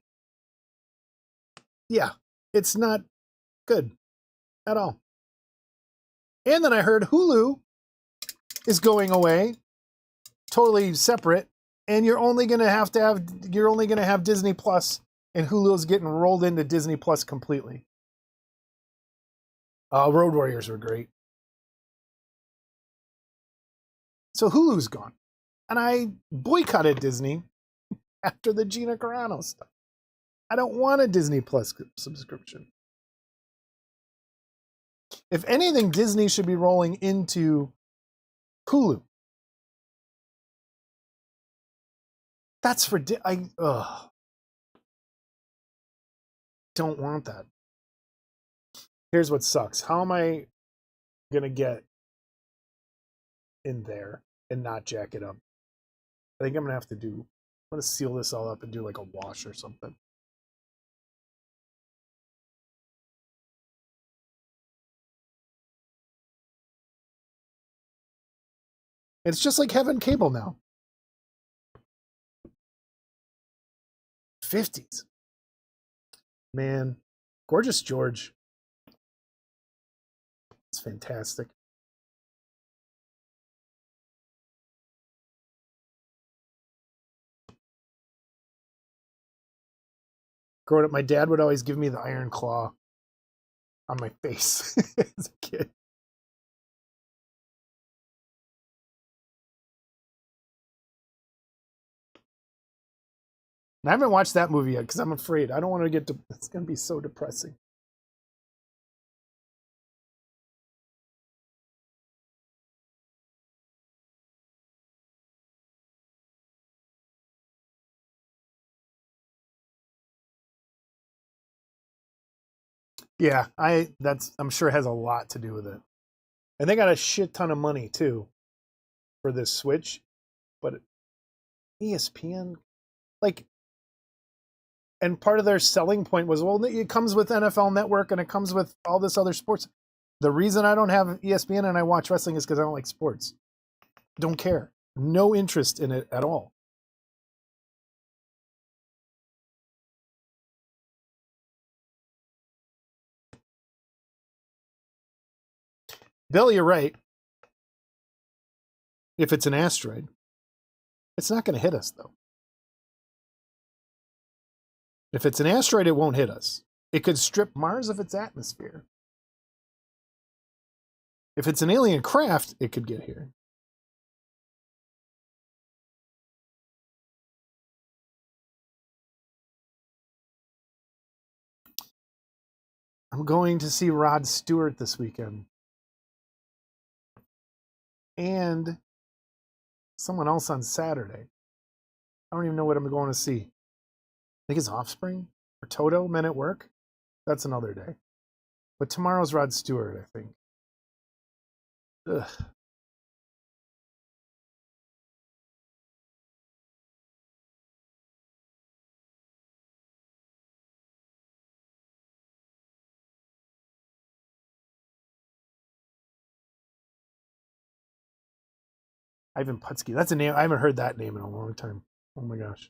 yeah, it's not good at all. And then I heard Hulu is going away, totally separate, and you're only going to have Disney Plus, and Hulu's getting rolled into Disney Plus completely. Road Warriors were great. So Hulu's gone. And I boycotted Disney after the Gina Carano stuff. I don't want a Disney Plus subscription. If anything, Disney should be rolling into Hulu. That's ridiculous. I don't want that. Here's what sucks. How am I gonna get in there and not jack it up? I think I'm gonna have to do. I'm gonna seal this all up and do like a wash or something. It's just like having cable now. 50s. Man, Gorgeous George. It's fantastic. Growing up, my dad would always give me the iron claw on my face as a kid. And I haven't watched that movie yet because I'm afraid. I don't want to get to. It's going to be so depressing. Yeah, I'm sure it has a lot to do with it. And they got a shit ton of money too for this Switch, but ESPN, like, and part of their selling point was, well, it comes with NFL Network and it comes with all this other sports. The reason I don't have ESPN and I watch wrestling is because I don't like sports. Don't care. No interest in it at all. Bill, you're right. If it's an asteroid, it's not going to hit us, though. If it's an asteroid, it won't hit us. It could strip Mars of its atmosphere. If it's an alien craft, it could get here. I'm going to see Rod Stewart this weekend. And someone else on Saturday. I don't even know what I'm going to see. I think it's Offspring or Toto, Men at Work. That's another day. But tomorrow's Rod Stewart, I think. Ugh. Ivan Putski. That's a name. I haven't heard that name in a long time. Oh my gosh.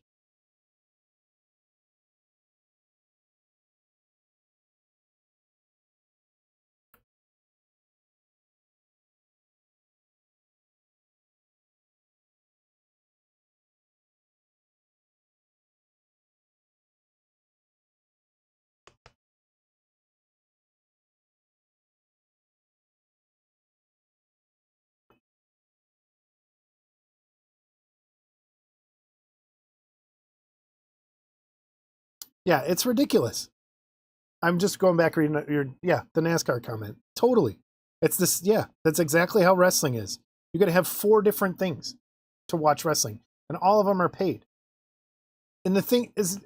Yeah, it's ridiculous. I'm just going back reading the NASCAR comment. Totally. It's this, yeah, that's exactly how wrestling is. You're going to have 4 different things to watch wrestling, and all of them are paid. And the thing is,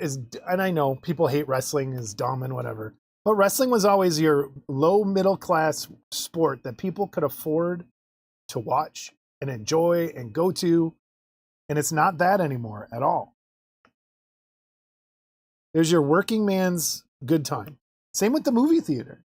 and I know people hate wrestling, is dumb and whatever, but wrestling was always your low middle class sport that people could afford to watch and enjoy and go to. And it's not that anymore at all. There's your working man's good time. Same with the movie theater.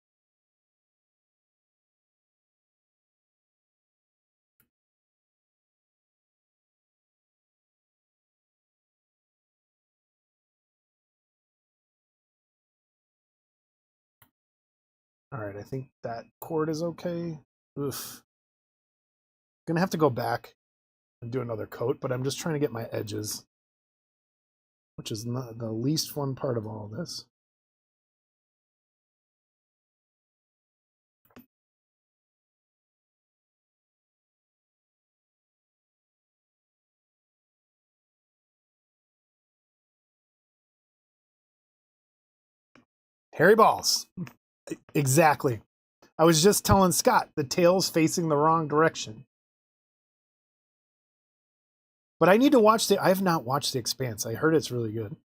All right, I think that cord is okay. Oof. Gonna have to go back and do another coat, but I'm just trying to get my edges, which is not the least fun part of all this. Hairy balls. Exactly. I was just telling Scott the tail's facing the wrong direction. But I need to watch I have not watched The Expanse. I heard it's really good.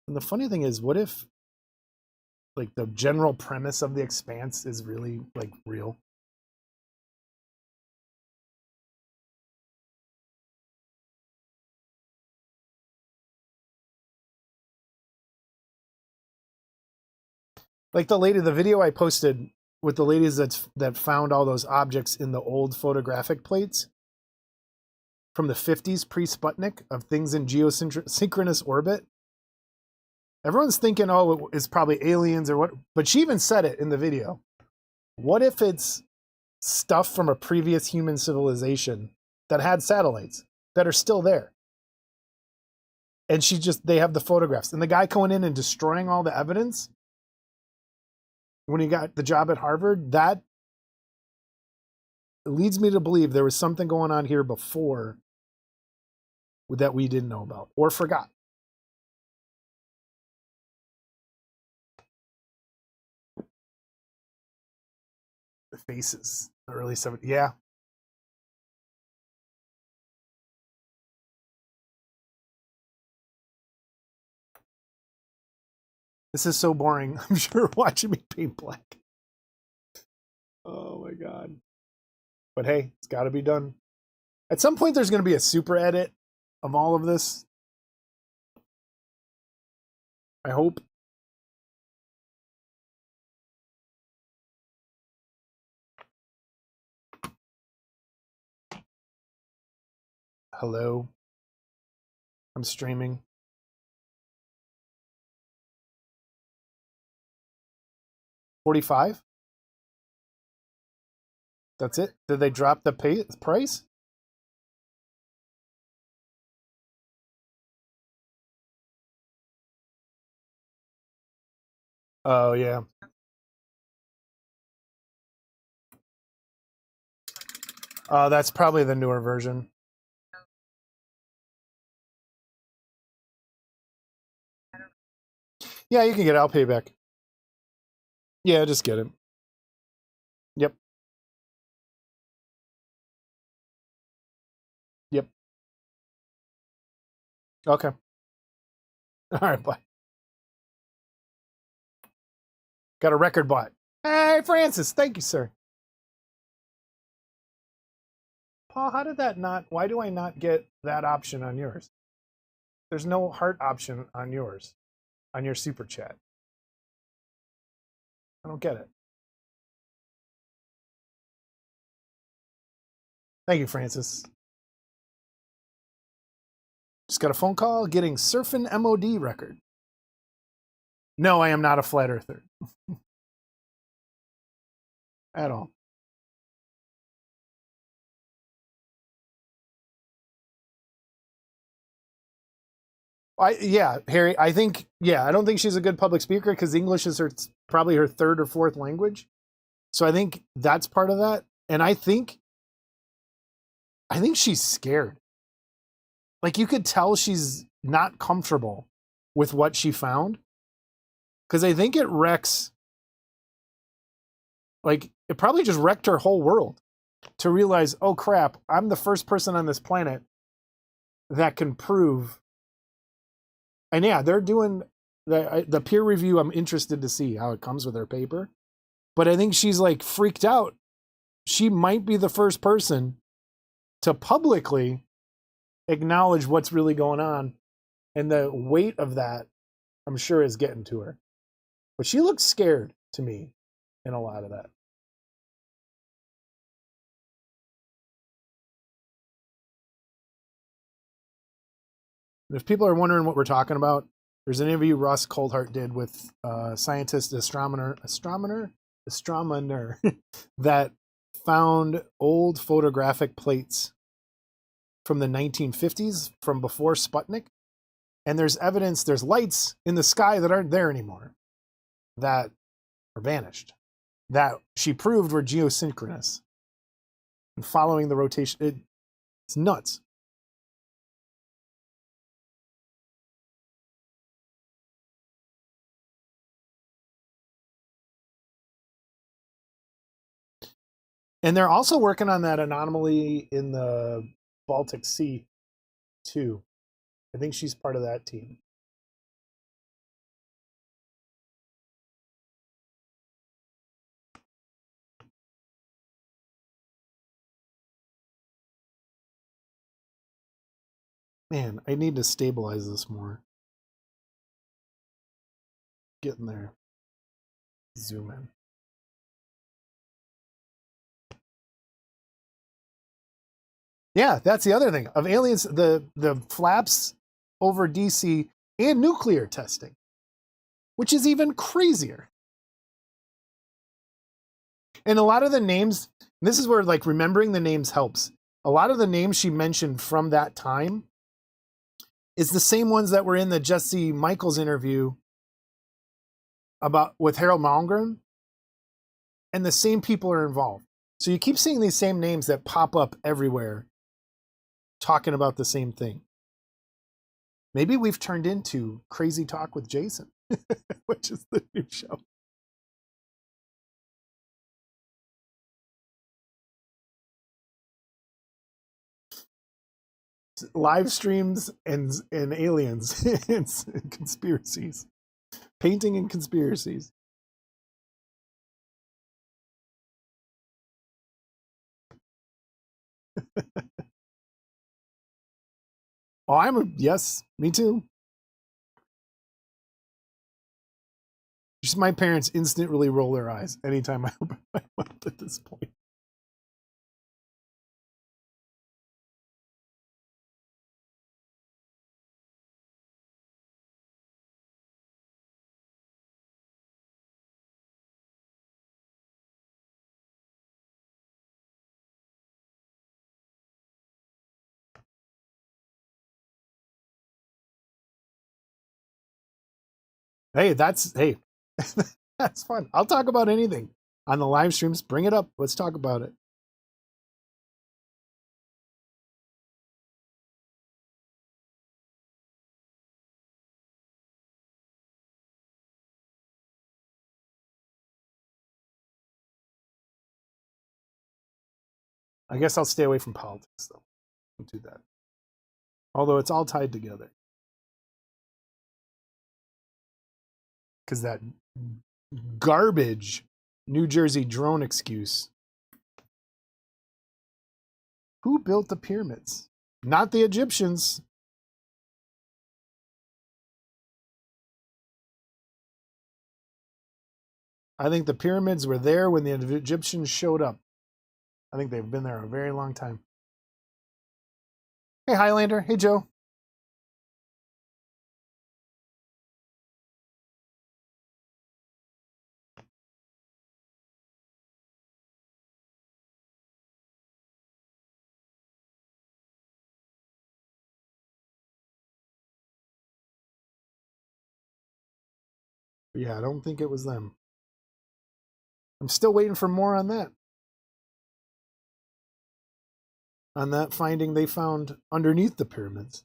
And the funny thing is, what if like the general premise of The Expanse is really like real? Like the video I posted with the ladies that found all those objects in the old photographic plates from the 50s pre-Sputnik of things in geosynchronous orbit. Everyone's thinking, oh, it's probably aliens or what, but she even said it in the video. What if it's stuff from a previous human civilization that had satellites that are still there? And they have the photographs. And the guy going in and destroying all the evidence when he got the job at Harvard, that leads me to believe there was something going on here before that we didn't know about or forgot. The faces, the early 70s. Yeah. This is so boring. I'm sure watching me paint black. Oh my God. But hey, it's got to be done. At some point, there's going to be a super edit of all of this. I hope. Hello. I'm streaming. $45? That's it? Did they drop the price? Oh, yeah. That's probably the newer version. Yeah, you can get it. I'll pay back. Yeah, just get it. Yep. Yep. Okay. All right, bye. Got a record bought. Hey, Francis. Thank you, sir. Paul, how did that not... Why do I not get that option on yours? There's no heart option on yours, on your super chat. I don't get it. Thank you, Francis. Just got a phone call getting Surfin' MOD record. No, I am not a flat earther. At all. Yeah, Harry, I don't think she's a good public speaker because English is probably her third or fourth language. So I think that's part of that. And I think she's scared. Like you could tell she's not comfortable with what she found. Because I think it wrecks, like it probably just wrecked her whole world to realize, oh crap, I'm the first person on this planet that can prove. And yeah, they're doing the peer review. I'm interested to see how it comes with her paper. But I think she's like freaked out. She might be the first person to publicly acknowledge what's really going on. And the weight of that, I'm sure, is getting to her. But she looks scared to me in a lot of that. If people are wondering what we're talking about, there's an interview Russ Coldhart did with scientist astronomer that found old photographic plates from the 1950s from before Sputnik. And there's evidence, there's lights in the sky that aren't there anymore, that are vanished, that she proved were geosynchronous. And following the rotation, it's nuts. And they're also working on that anomaly in the Baltic Sea, too. I think she's part of that team. Man, I need to stabilize this more. Getting there. Zoom in. Yeah, that's the other thing. Of aliens, the flaps over DC and nuclear testing, which is even crazier. And a lot of the names, this is where like remembering the names helps. A lot of the names she mentioned from that time is the same ones that were in the Jesse Michaels interview about with Harold Malmgren, and the same people are involved. So you keep seeing these same names that pop up everywhere talking about the same thing. Maybe we've turned into Crazy Talk with Jason, which is the new show. Live streams and aliens and conspiracies. Painting and conspiracies. Oh, yes, me too. Just my parents instantly roll their eyes anytime I open my mouth at this point. Hey, that's fun. I'll talk about anything on the live streams. Bring it up. Let's talk about it. I guess I'll stay away from politics though. Don't do that. Although it's all tied together. Because that garbage New Jersey drone excuse. Who built the pyramids? Not the Egyptians. I think the pyramids were there when the Egyptians showed up. I think they've been there a very long time. Hey, Highlander. Hey, Joe. Yeah, I don't think it was them. I'm still waiting for more on that. On that finding they found underneath the pyramids.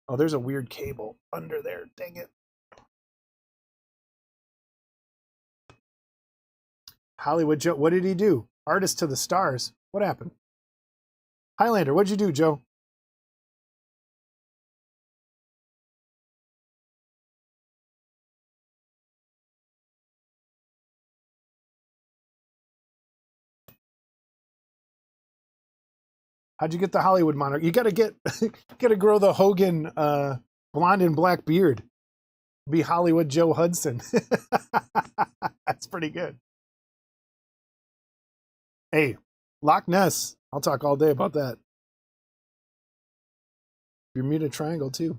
Oh, there's a weird cable under there. Dang it. Hollywood Joe, what did he do? Artist to the stars. What happened? Highlander, what'd you do, Joe? How'd you get the Hollywood moniker? You gotta grow the Hogan blonde and black beard. Be Hollywood Joe Hudson. That's pretty good. Hey, Loch Ness. I'll talk all day about that. Bermuda Triangle too.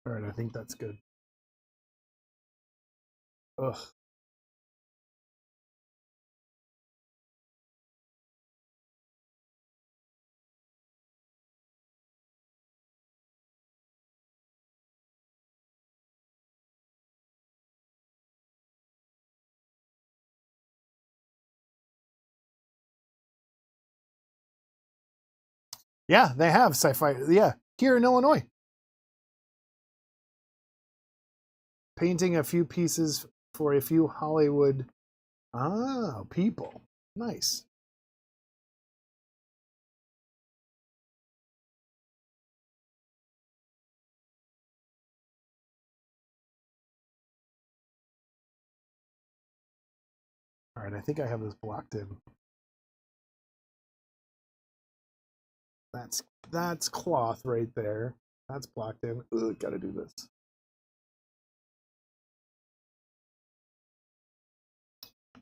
All right, I think that's good. Ugh. Yeah, they have sci-fi. Yeah, here in Illinois. Painting a few pieces for a few Hollywood people. Nice. All right, I think I have this blocked in. That's cloth right there. That's blocked in. Ugh, gotta do this.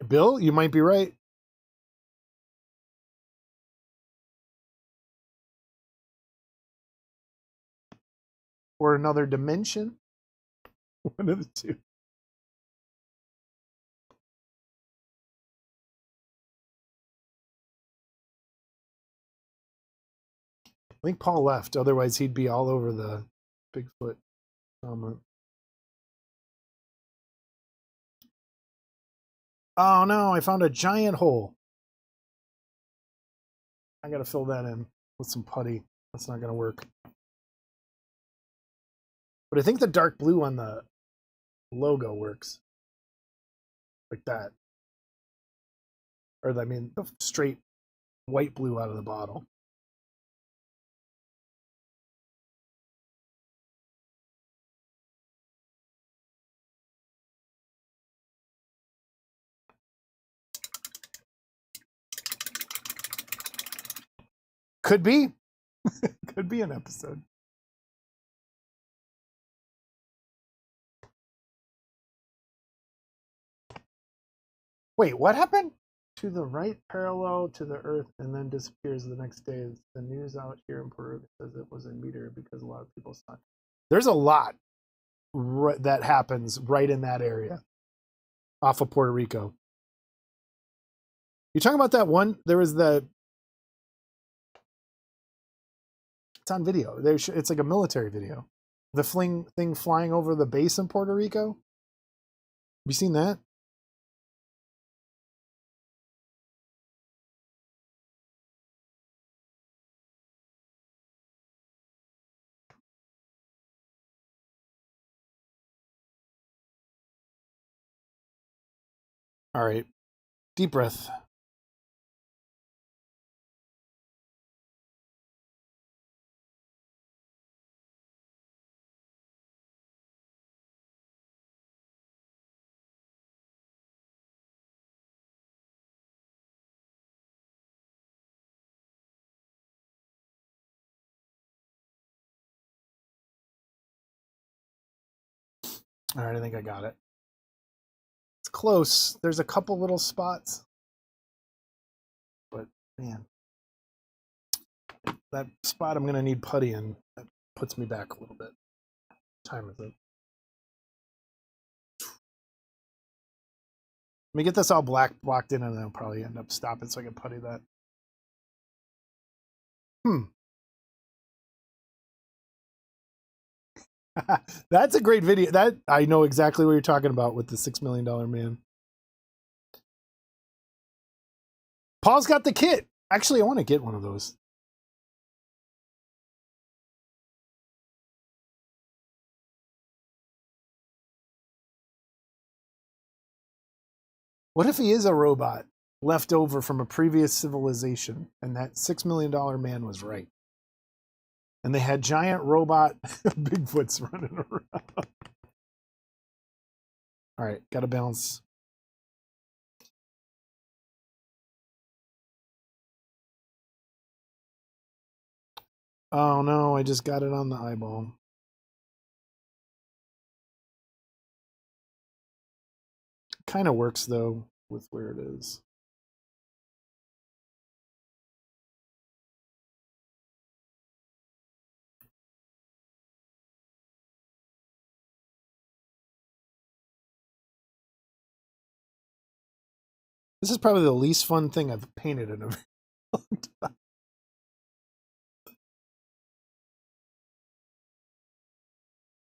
Bill, you might be right. Or another dimension. One of the two. I think Paul left. Otherwise, he'd be all over the Bigfoot comment. Oh no, I found a giant hole. I gotta fill that in with some putty. That's not gonna work. But I think the dark blue on the logo works. Like that. Or I mean the straight white blue out of the bottle. Could be. Could be an episode. Wait, what happened? To the right, parallel to the Earth, and then disappears the next day. The news out here in Peru says it was a meteor because a lot of people saw it. There's a lot that happens right in that area off of Puerto Rico. You talking about that one? There was the. It's on video. It's like a military video. The thing flying over the base in Puerto Rico. Have you seen that? All right. Deep breath. All right, I think I got it. It's close. There's a couple little spots. But, man. That spot I'm going to need putty in. That puts me back a little bit. Time is it? Let me get this all blocked in, and then I'll probably end up stopping so I can putty that. That's a great video. That I know exactly what you're talking about with the $6 million man. Paul's got the kit. Actually, I want to get one of those. What if he is a robot left over from a previous civilization and that $6 million man was right? And they had giant robot Bigfoots running around. All right, got to balance. Oh no, I just got it on the eyeball. Kind of works though with where it is. This is probably the least fun thing I've painted in a very long time.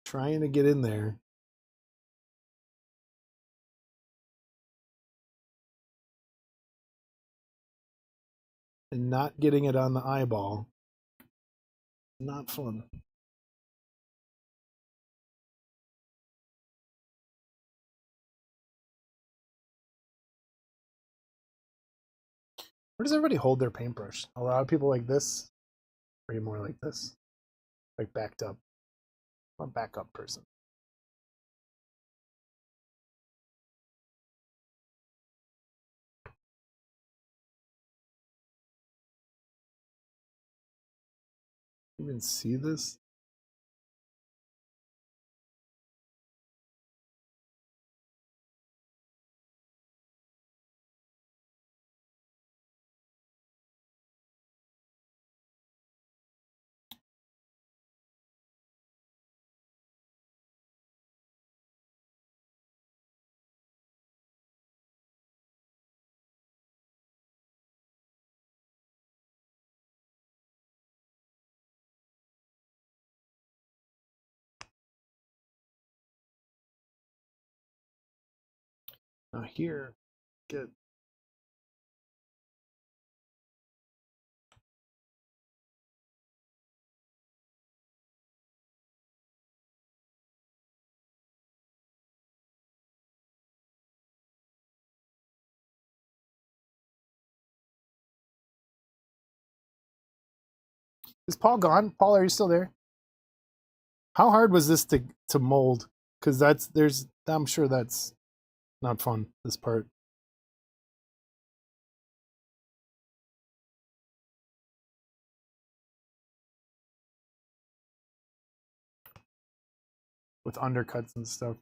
Trying to get in there. And not getting it on the eyeball. Not fun. Where does everybody hold their paintbrush? A lot of people like this, or are you more like this? Like backed up. I'm a backup person. You even see this? Now here, get Is Paul gone? Paul, are you still there? How hard was this to mold? Because I'm sure that's not fun. This part. With undercuts and stuff.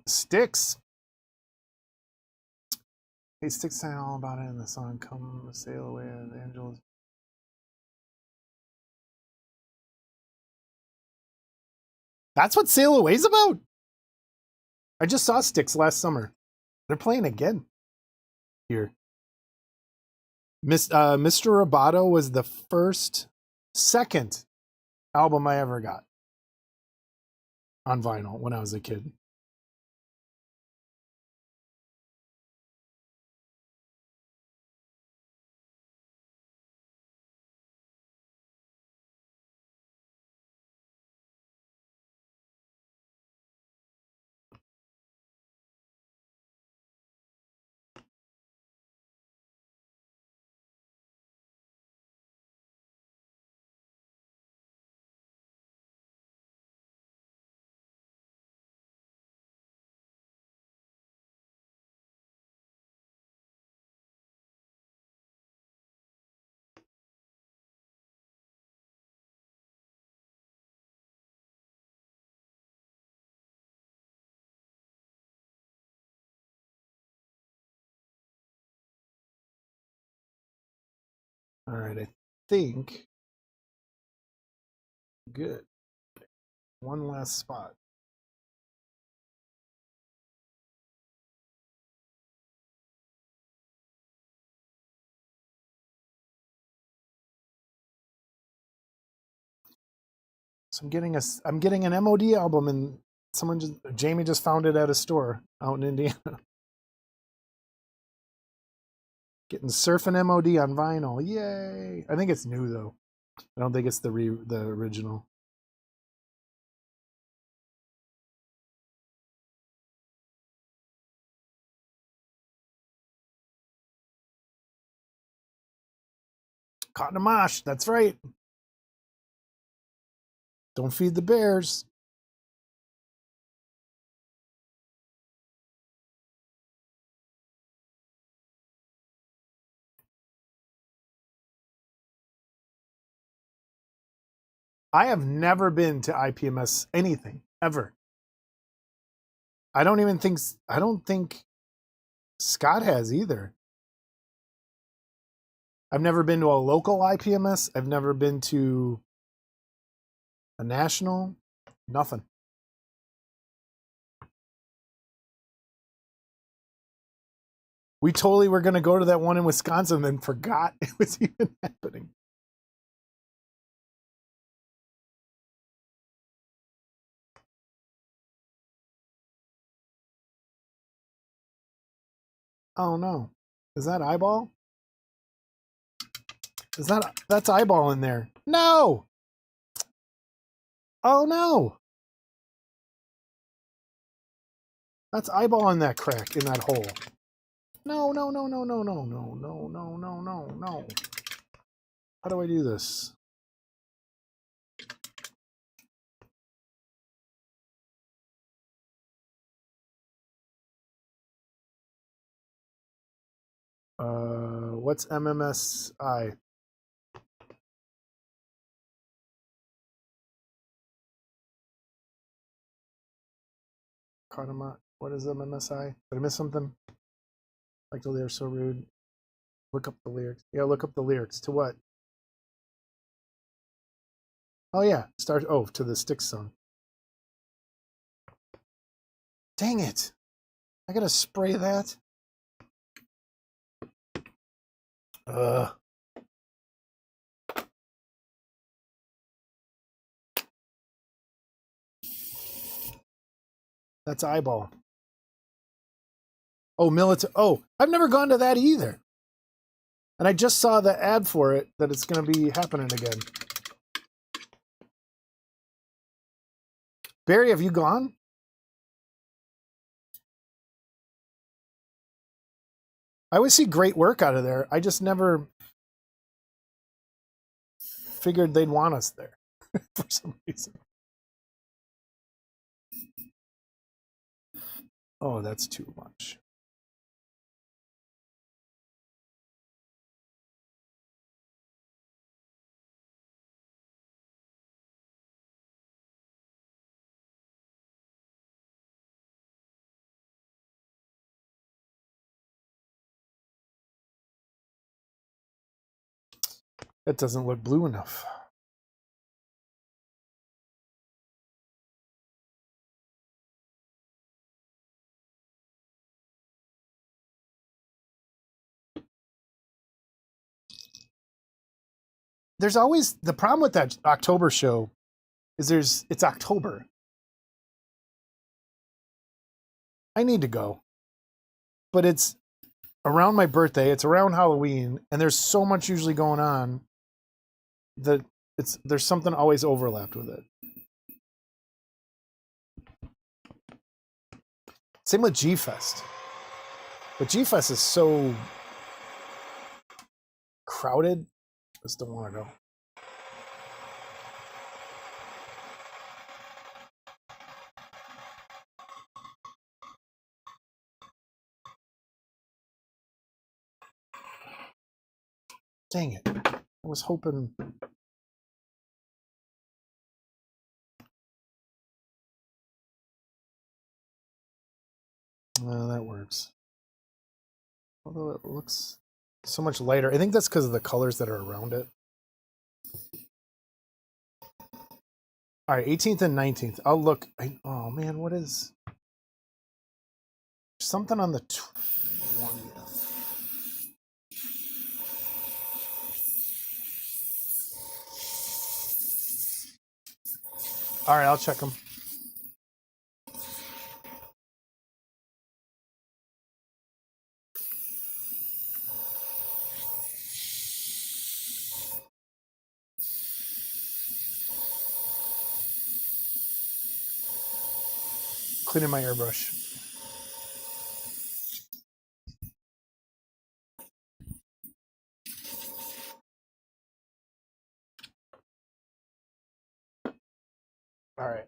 Sticks. Hey, Sticks sang all about it in the song "Come Sail Away" with Angels. That's what Sail Away's about. I just saw Sticks last summer. They're playing again here. Mr. Roboto was the second album I ever got on vinyl when I was a kid. All right, I think good. One last spot. So I'm getting an MOD album, and Jamie just found it at a store out in Indiana. Getting Surfing MOD on vinyl. Yay. I think it's new though. I don't think it's the original. Caught in a mosh. That's right. Don't feed the bears. I have never been to IPMS anything ever. I don't think Scott has either. I've never been to a local IPMS. I've never been to a national. Nothing. We totally were going to go to that one in Wisconsin and forgot it was even happening. Oh no. Is that eyeball? That's eyeball in there? No! Oh no! That's eyeball in that crack, in that hole. No, no, no, no, no, no, no, no, no, no, no, no. How do I do this? What's MMSI? Karma. What is MMSI? Did I miss something? Like the lyrics so rude. Look up the lyrics. Yeah, look up the lyrics. To what? Oh yeah, start. Oh, to the Styx song. Dang it! I gotta spray that. That's eyeball. Oh, military. Oh, I've never gone to that either. And I just saw the ad for it that it's going to be happening again. Barry, have you gone? I always see great work out of there. I just never figured they'd want us there for some reason. Oh, that's too much. That doesn't look blue enough. There's always the problem with that October show is it's October. I need to go. But it's around my birthday, it's around Halloween, and there's so much usually going on that there's something always overlapped with it. Same with G-Fest. But G-Fest is so crowded. I just don't want to go. Dang it. I was hoping. Well, that works. Although it looks so much lighter. I think that's because of the colors that are around it. All right, 18th and 19th. I'll look. Oh, man, what is... Something on the 20th. All right, I'll check them. Cleaning my airbrush. All right.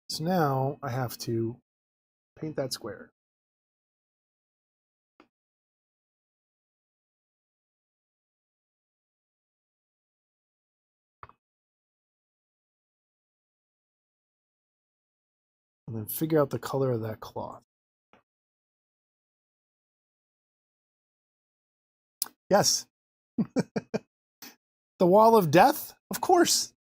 So now I have to paint that square. And then figure out the color of that cloth. Yes. The Wall of Death? Of course.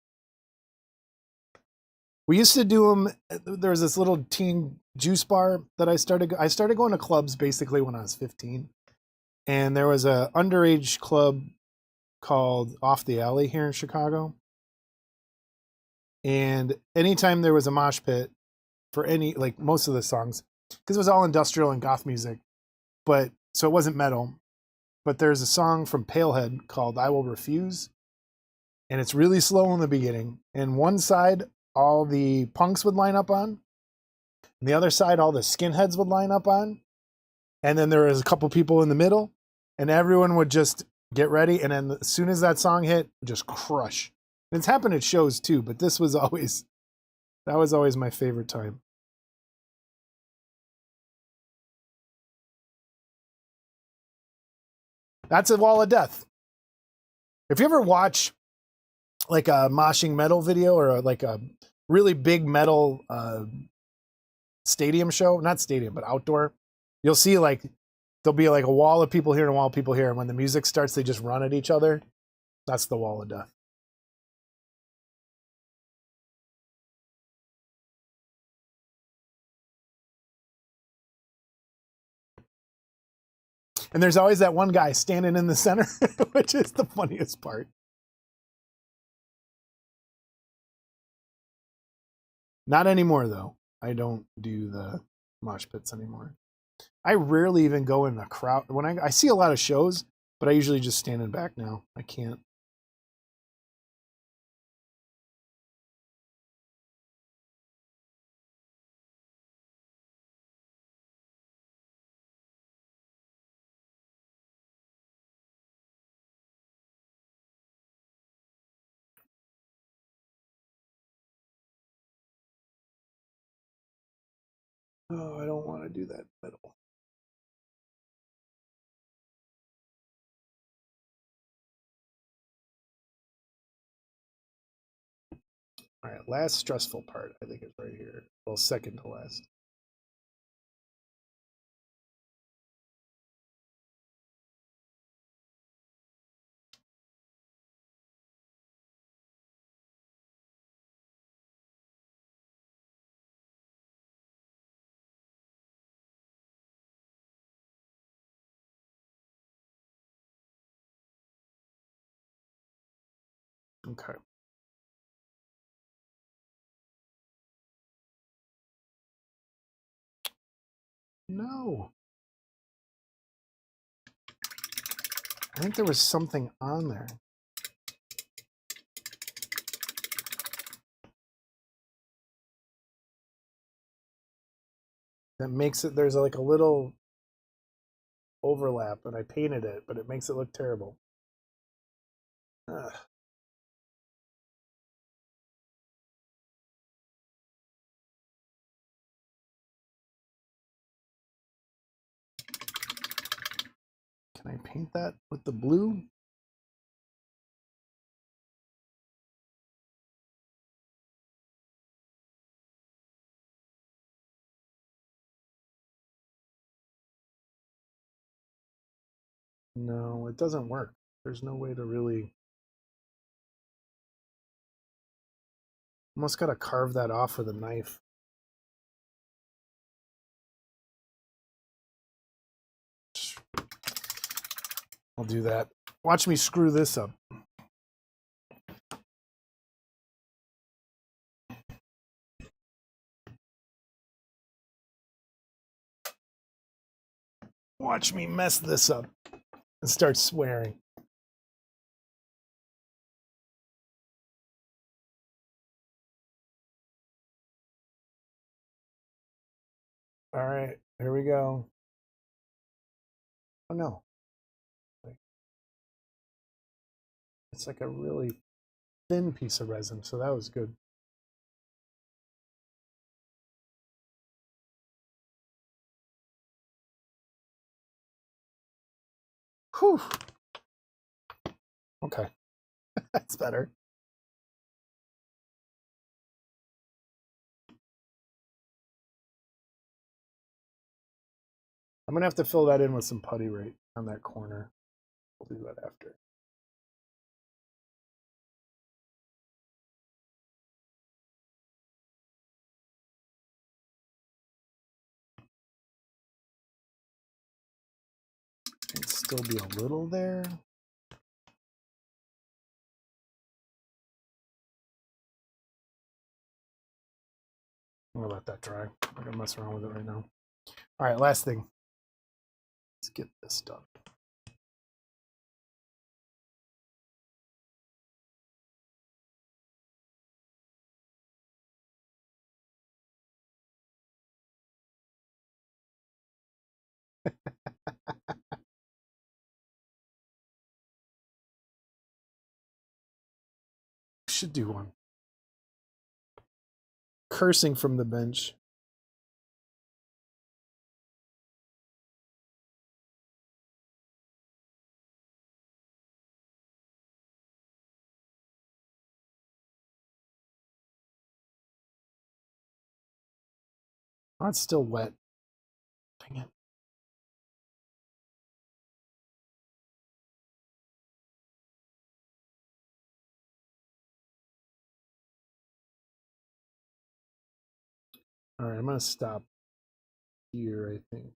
We used to do them. There was this little teen juice bar that I started going to clubs basically when I was 15. And there was a underage club called Off the Alley here in Chicago. And anytime there was a mosh pit for any, like most of the songs, because it was all industrial and goth music, but so it wasn't metal. But there's a song from Palehead called I Will Refuse. And it's really slow in the beginning. And one side, all the punks would line up on. And the other side, all the skinheads would line up on. And then there was a couple people in the middle. And everyone would just get ready. And then as soon as that song hit, just crush. And it's happened at shows too. But this was always, that was always my favorite time. That's a wall of death. If you ever watch like a moshing metal video or like a really big metal stadium show, not stadium, but outdoor, you'll see like there'll be like a wall of people here and a wall of people here. And when the music starts, they just run at each other. That's the wall of death. And there's always that one guy standing in the center, which is the funniest part. Not anymore, though. I don't do the mosh pits anymore. I rarely even go in a crowd. When I see a lot of shows, but I usually just stand in back now. I can't. Oh, I don't want to do that middle. All right, last stressful part, I think, is right here. Well, second to last. Okay. No. I think there was something on there. That makes it, there's like a little overlap, and I painted it, but it makes it look terrible. Ugh. Can I paint that with the blue? No, it doesn't work. There's no way to really... Almost got to carve that off with a knife. I'll do that. Watch me screw this up. Watch me mess this up and start swearing. All right, here we go. Oh no. It's like a really thin piece of resin, so that was good. Whew. Okay, that's better. I'm gonna have to fill that in with some putty right on that corner. We'll do that after. It'd still be a little there. I'm gonna let that dry. I'm not gonna mess around with it right now. All right, last thing. Let's get this done. Should do one. Cursing from the bench. Oh, it's still wet. Dang it. All right, I'm gonna stop here, I think.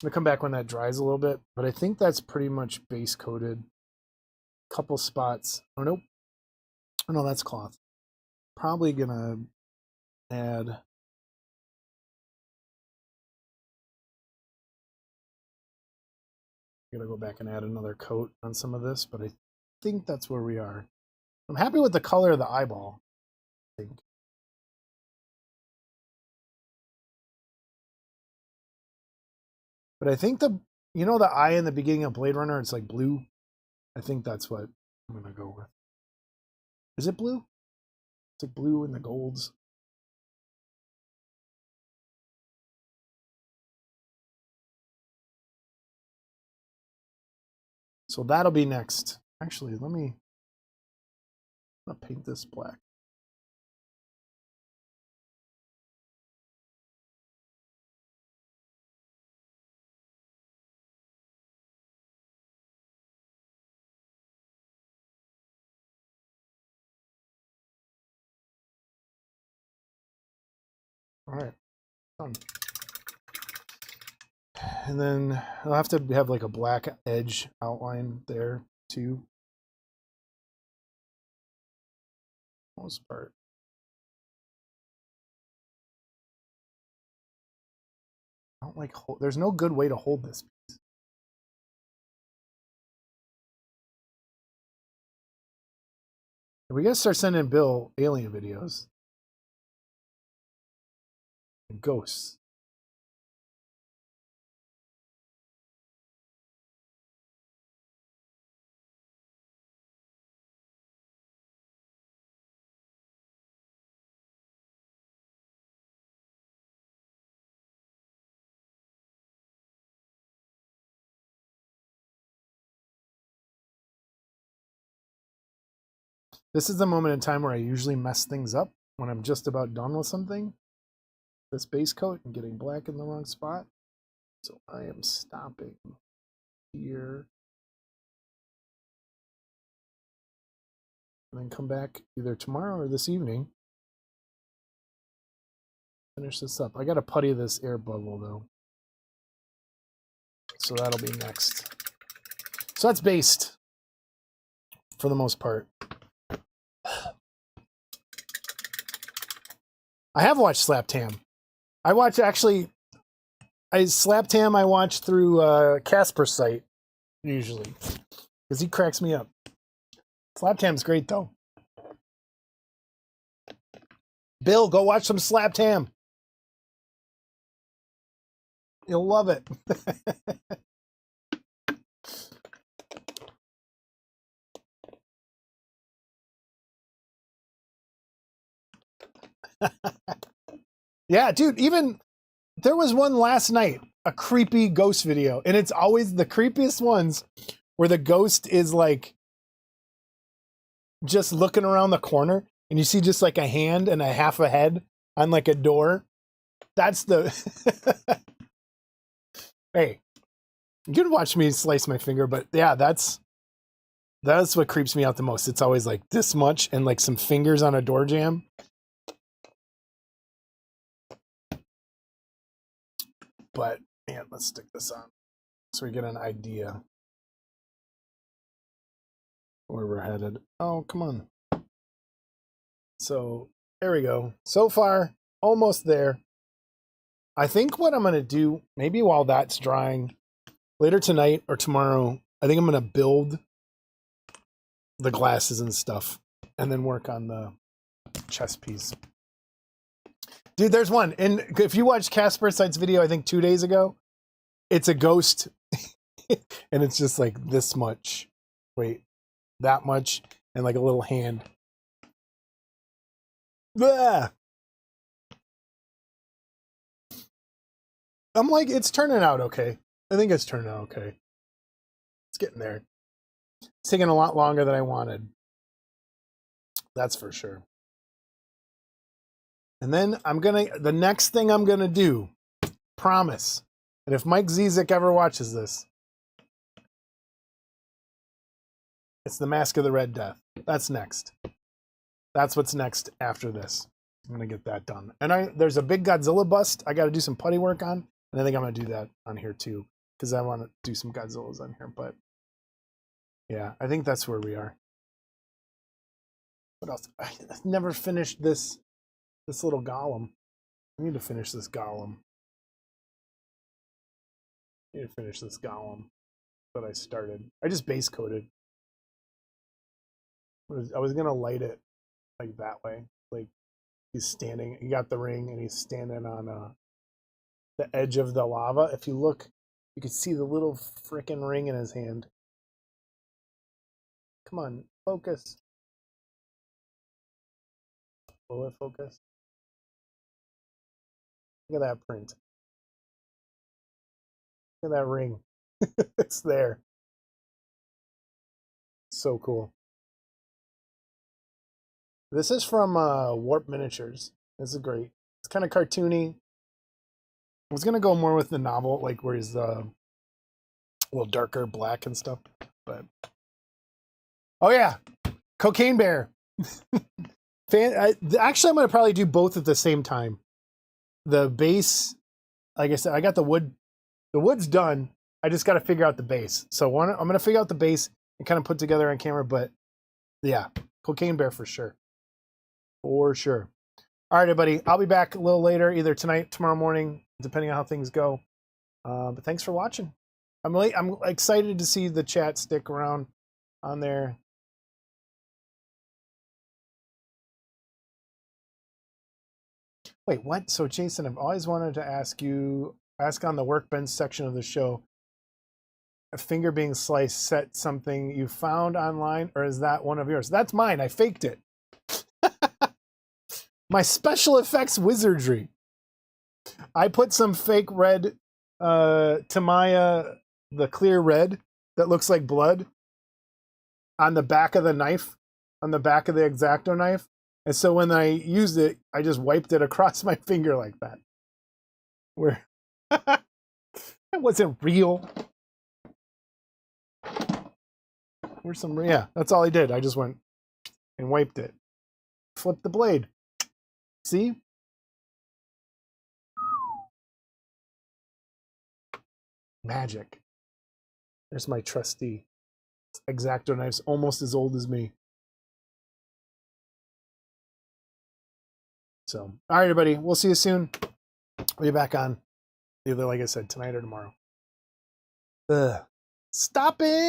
I'm gonna come back when that dries a little bit, but I think that's pretty much base coated. Couple spots. Oh nope. Oh no, that's cloth. Probably gonna add. Gonna go back and add another coat on some of this, but I think that's where we are. I'm happy with the color of the eyeball, I think. But I think the the eye in the beginning of Blade Runner, it's like blue. I think that's what I'm gonna go with. Is it blue? It's like blue and the golds. So that'll be next. Actually, let me paint this black. All right, done. And then I'll have to have like a black edge outline there too. Most part. I don't like there's no good way to hold this piece. We gotta start sending Bill alien videos. And ghosts. This is the moment in time where I usually mess things up when I'm just about done with something. This base coat and getting black in the wrong spot. So I am stopping here. And then come back either tomorrow or this evening. Finish this up. I gotta putty this air bubble though. So that'll be next. So that's based for the most part. I have watched Slap Tam. I watch actually. Slap Tam I watch through Casper's site usually because he cracks me up. Slap Tam's great though. Bill, go watch some Slap Tam. You'll love it. Yeah, dude, even there was one last night, a creepy ghost video, and it's always the creepiest ones where the ghost is like just looking around the corner and you see just like a hand and a half a head on like a door. That's the Hey, you can watch me slice my finger, but yeah, that's what creeps me out the most. It's always like this much and like some fingers on a door jamb. But man, let's stick this on so we get an idea. where we're headed. Oh, come on. So there we go. So far, almost there. I think what I'm going to do, maybe while that's drying, later tonight or tomorrow, I think I'm going to build the glasses and stuff and then work on the chest piece. Dude, there's one. And if you watched Casper Sight's video, I think 2 days ago, it's a ghost. And it's just like this much. Wait, that much. And like a little hand. Blah! I'm like, it's turning out okay. I think it's turning out okay. It's getting there. It's taking a lot longer than I wanted. That's for sure. And then the next thing I'm gonna do, promise, and if Mike Zizek ever watches this, it's the Mask of the Red Death. That's next. That's what's next after this. I'm gonna get that done. And there's a big Godzilla bust I gotta do some putty work on, and I think I'm gonna do that on here too, because I want to do some Godzillas on here. But yeah, I think that's where we are. What else? I've never finished this little golem. I need to finish this golem. I need to finish this golem that I started. I just base coated. I was gonna light it like that way. Like he's standing, he got the ring and he's standing on the edge of the lava. If you look, you can see the little frickin' ring in his hand. Come on, focus. Will it focus? Look at that print. Look at that ring. It's there. So cool. This is from Warp Miniatures. This is great. It's kind of cartoony. I was gonna go more with the novel, like where he's a little darker black and stuff. But oh yeah, Cocaine Bear. Actually, I'm gonna probably do both at the same time. The base, like I said, I got the wood. The wood's done. I just got to figure out the base. So I'm gonna figure out the base and kind of put together on camera. But yeah, Cocaine Bear for sure. For sure. All right, everybody. I'll be back a little later, either tonight, tomorrow morning, depending on how things go. But thanks for watching. I'm excited to see the chat stick around on there. Wait, what? So, Jason, I've always wanted to ask on the workbench section of the show, a finger being sliced set something you found online, or is that one of yours? That's mine. I faked it. My special effects wizardry. I put some fake red Tamaya, the clear red that looks like blood, on the back of the knife, on the back of the X-Acto knife. And so when I used it, I just wiped it across my finger like that. Where that wasn't real. Where's some, yeah, that's all I did. I just went and wiped it. Flipped the blade. See? Magic. There's my trusty X-Acto knife's almost as old as me. So, all right, everybody. We'll see you soon. We'll be back on either, like I said, tonight or tomorrow. Stop it!